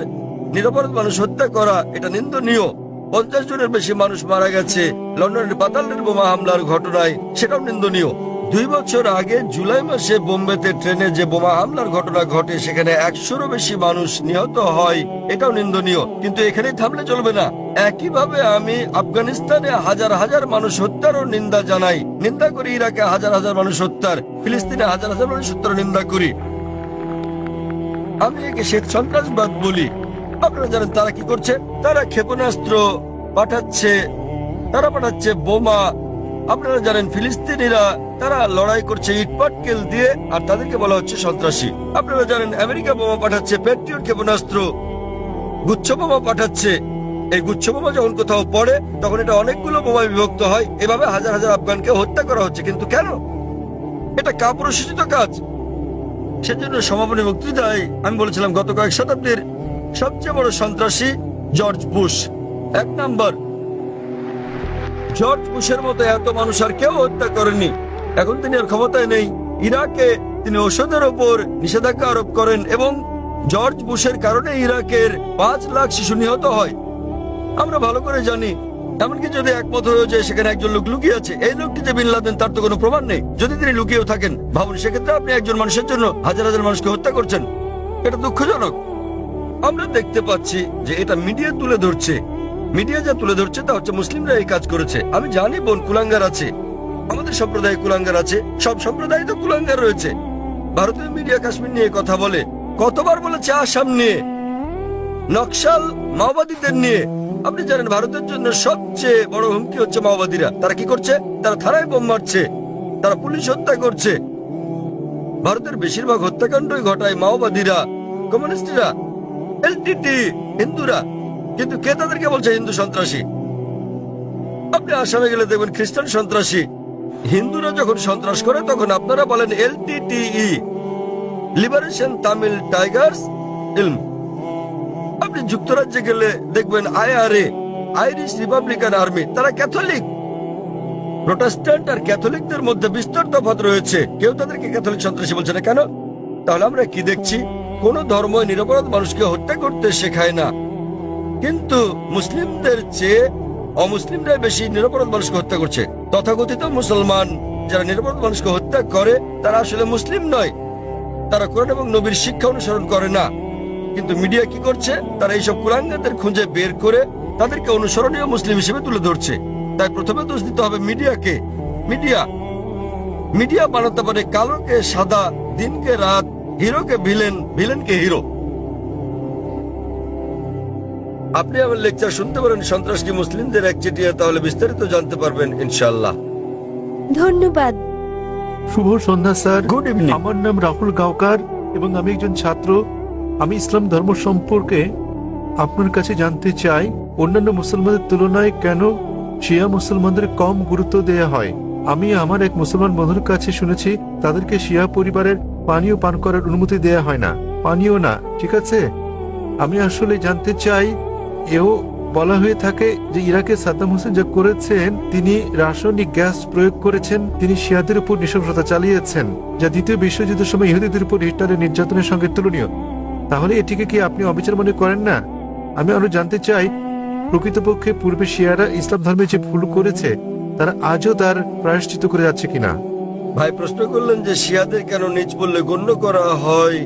নিরপরাধ মানুষ হত্যা করা, এটা নিন্দনীয়। 50 জনের বেশি মানুষ মারা গেছে লন্ডনের পাতাল রেল বোমা হামলার ঘটনায়, সেটাও নিন্দনীয়। 2 বছর আগে জুলাই মাসে বোম্বেতে ট্রেনে যে বোমা হামলার ঘটনা ঘটে, সেখানে 100-রও বেশি মানুষ নিহত হয়, এটাও নিন্দনীয়। কিন্তু এখানেই থামলে চলবে না। একইভাবে আমি আফগানিস্তানে হাজার হাজার মানুষ হত্যারও নিন্দা জানাই, নিন্দা করি। ইরাকে হাজার হাজার মানুষ হত্যার, ফিলিস্তিনে হাজার হাজার মানুষ হত্যার নিন্দা করি। আমি একে শেখ সন্ত্রাসবাদ বলি। আপনারা জানেন তারা কি করছে? তারা ক্ষেপণাস্ত্র পাঠাচ্ছে, তারা পাঠাচ্ছে বোমা। আপনারা জানেন ফিলিস্তিনিরা তারা লড়াই করছে ইটপাটকেল দিয়ে, আর তাদেরকে বলা হচ্ছে সন্ত্রাসী। আপনারা জানেন আমেরিকা বোমা পাঠাচ্ছে, প্যাট্রিয়ট ক্ষেপণাস্ত্র, গুচ্ছ বোমা পাঠাচ্ছে। এই গুচ্ছ বোমা যখন কোথাও পড়ে, তখন এটা অনেকগুলো বোমায় বিভক্ত হয়। এভাবে হাজার হাজার আফগানকে হত্যা করা হচ্ছে। কিন্তু কেন? এটা কাপুরুষোচিত কাজ। সেজন্য সমাপনী বক্তৃতায় আমি বলেছিলাম, গত কয়েক শতাব্দীর সবচেয়ে বড় সন্ত্রাসী জর্জ বুশ। 1 নাম্বার। জর্জ বুশের মতো এত মানুষ আর কেউ হত্যা করেনি। এখন তিনি আর ক্ষমতায় নেই। ইরাকে তিনি ওষুধের ওপর নিষেধাজ্ঞা আরোপ করেন এবং জর্জ বুশের কারণে ইরাকের 5 লাখ শিশু নিহত হয়। আমরা ভালো করে জানি। এমনকি যদি একমত হয়ে যায় সেখানে একজন লোক লুকিয়ে আছে, এই লোকটি যে বিন লাদেন, তার তো কোনো প্রমাণ নেই। যদি তিনি লুকিয়েও থাকেন, ভাবুন সেক্ষেত্রে আপনি একজন মানুষের জন্য হাজার হাজার মানুষকে হত্যা করছেন। এটা দুঃখজনক। আমরা দেখতে পাচ্ছি যে এটা মিডিয়া তুলে ধরছে। মিডিয়া যা তুলে ধরছে তা হচ্ছে মুসলিমরা এই কাজ করেছে। আমি জানি বোন, কুলাঙ্গার আছে, আমাদের সম্প্রদায়ে কুলাঙ্গার আছে, সব সম্প্রদায় তো কুলাঙ্গার রয়েছে। ভারতীয় মিডিয়া কাশ্মীর নিয়ে কথা বলে, কতবার বলেছে আসাম নিয়ে, নকশাল মাওবাদীদের নিয়ে। আপনি জানেন ভারতের জন্য সবচেয়ে বড় হুমকি হচ্ছে মাওবাদীরা। তারা কি করছে? তারা থানায় বোম মারছে, তারা পুলিশ হত্যা করছে। ভারতের বেশিরভাগ হত্যাকাণ্ডই ঘটায় মাওবাদীরা, কমিউনিস্টরা, এলটিটি, হিন্দুরা। কিন্তু কে তাদেরকে বলছে হিন্দু সন্ত্রাসী? আপনি আসামে গেলে দেখবেন খ্রিস্টান সন্ত্রাসী। হিন্দুরা যখন সন্ত্রাস করে তখন আপনারা বলেন এলটিটিই, লিবারেশন তামিল টাইগার্স ইলম। আপনি যুক্তরাজ্যে গেলে দেখবেন আইআরএ, আইরিশ রিপাবলিকান আর্মি, তারা ক্যাথলিক। প্রোটেস্ট্যান্ট আর ক্যাথলিকদের মধ্যে বিস্তর তফাৎ রয়েছে। কেউ তাদেরকে ক্যাথলিক সন্ত্রাসী বলছে না। কেন? তাহলে আমরা কি দেখছি? কোন ধর্ম নিরপরাধ মানুষকে হত্যা করতে শেখায় না, কিন্তু মুসলিমদের চেয়ে অমুসলিমরা বেশি নিরপরাধ মানুষকে হত্যা করছে। তথাকথিত মুসলমান যারা নিরাপরাধ মানুষকে হত্যা করে তারা আসলে মুসলিম নয়, তারা কোরআন এবং নবীর শিক্ষা অনুসরণ করে না। কিন্তু মিডিয়া কি করছে, তারা এইসব কুলাঙ্গারদের খুঁজে বের করে তাদেরকে অনুসরণীয় মুসলিম হিসেবে তুলে ধরছে। তাই প্রথমে দোষ দিতে হবে মিডিয়াকে। মিডিয়া বানাতে পারে কালোকে সাদা, দিনকে রাত, হিরোকে ভিলেন, ভিলেনকে হিরো। আপনি আমার লেকচার শুনতে পারেন সন্ত্রাসী মুসলিমদের একচেটিয়া, তাহলে বিস্তারিত জানতে পারবেন ইনশাআল্লাহ। ধন্যবাদ। শুভ সন্ধ্যা স্যার। Good evening. আমার নাম রাহুল গাওকার এবং আমি একজন ছাত্র। আমি ইসলাম ধর্ম সম্পর্কে আপনার কাছে জানতে চাই, অন্যান্য মুসলমানদের তুলনায় কেন শিয়া মুসলমানদের কম গুরুত্ব দেয়া হয়। আমি আমার এক মুসলমান বন্ধুর কাছে শুনেছি তাদেরকে শিয়া পরিবারের পানীয় পান করার অনুমতি দেয়া হয় না। পানীয় না, ঠিক আছে। আমি আসলে জানতে চাই, এও বলা হয়ে থাকে যে ইরাকে সাদ্দাম হোসেন যা করেছেন, তিনি রাসায়নিক গ্যাস প্রয়োগ করেছেন, তিনি শিয়াদের উপর নৃশংসতা চালিয়েছেন, যা দ্বিতীয় বিশ্বযুদ্ধের সময় ইহুদিদের উপর হিটলারের নির্যাতনের সঙ্গে তুলনীয়। তাহলে এটিকে কি আপনি অবিচার মনে করেন না? আমি আরো জানতে চাই, প্রকৃতপক্ষে পূর্বে শিয়ারা ইসলাম ধর্মে যে ভুল করেছে তারা আজও তার প্রায়শ্চিত্ত করে যাচ্ছে কিনা। ভাই প্রশ্ন করলেন যে শিয়াদের কেন নিচ বললে গণ্য করা হয়,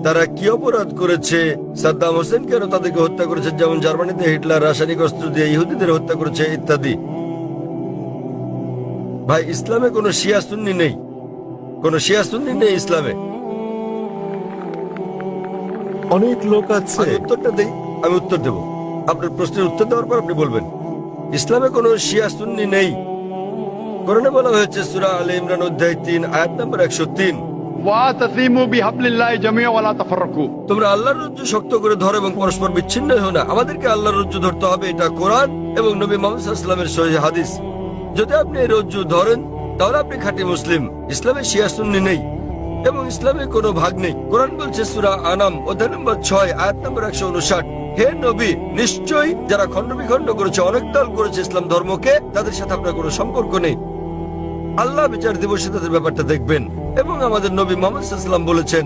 তারা কি অপরাধ করেছে, সাদ্দাম হোসেন কেন তাদেরকে হত্যা করেছে, যেমন জার্মানিতে হিটলার রাসায়নিক অস্ত্র দিয়ে ইহুদিদের হত্যা করেছে ইত্যাদি। ভাই ইসলামে কোনো শিয়া সুন্নি নেই, কোনো শিয়া সুন্নি নেই ইসলামে। অনেক লোক আছে। আমি উত্তরটা দেই, আমি উত্তর দেব। আপনার প্রশ্নের উত্তর দেওয়ার পর আপনি বলবেন। ইসলামে কোনো শিয়া সুন্নি নেই। কোরআনে বলা হয়েছে সূরা আলে ইমরান অধ্যায় 3 আয়াত নম্বর 103, ওয়াতাসিমু বিহাবলিল্লাহি জামিআ ওয়া লা তাফাররাকু। তোমরা আল্লাহর রজ্জু শক্ত করে ধরো এবং পরস্পর বিচ্ছিন্ন হও না। আমাদেরকে আল্লাহর রজ্জু ধরতে হবে, এটা কোরআন এবং নবী মুহাম্মদ সাল্লাল্লাহু আলাইহি ওয়াসাল্লামের সহিহ হাদিস। যদি আপনি এই রজ্জু ধরেন তাহলে আপনি খাঁটি মুসলিম। ইসলামে শিয়া সুন্নি নেই এবং ইসলামে কোনো ভাগ নেই। কোরআন বলছে সূরা আনাম অধ্যায় নম্বর 6 আয়াত নম্বর 159, হে নবী, নিশ্চয়ই যারা খণ্ড বিখণ্ড করেছে, অনেক দল করেছে ইসলাম ধর্মকে, তাদের সাথে আপনার কোনো সম্পর্ক নেই। আল্লাহ বিচার দিবসে তাদের ব্যাপারটা দেখবেন। এবং আমাদের নবী মুহাম্মদ সাল্লাল্লাহু আলাইহি ওয়াসাল্লাম বলেছেন,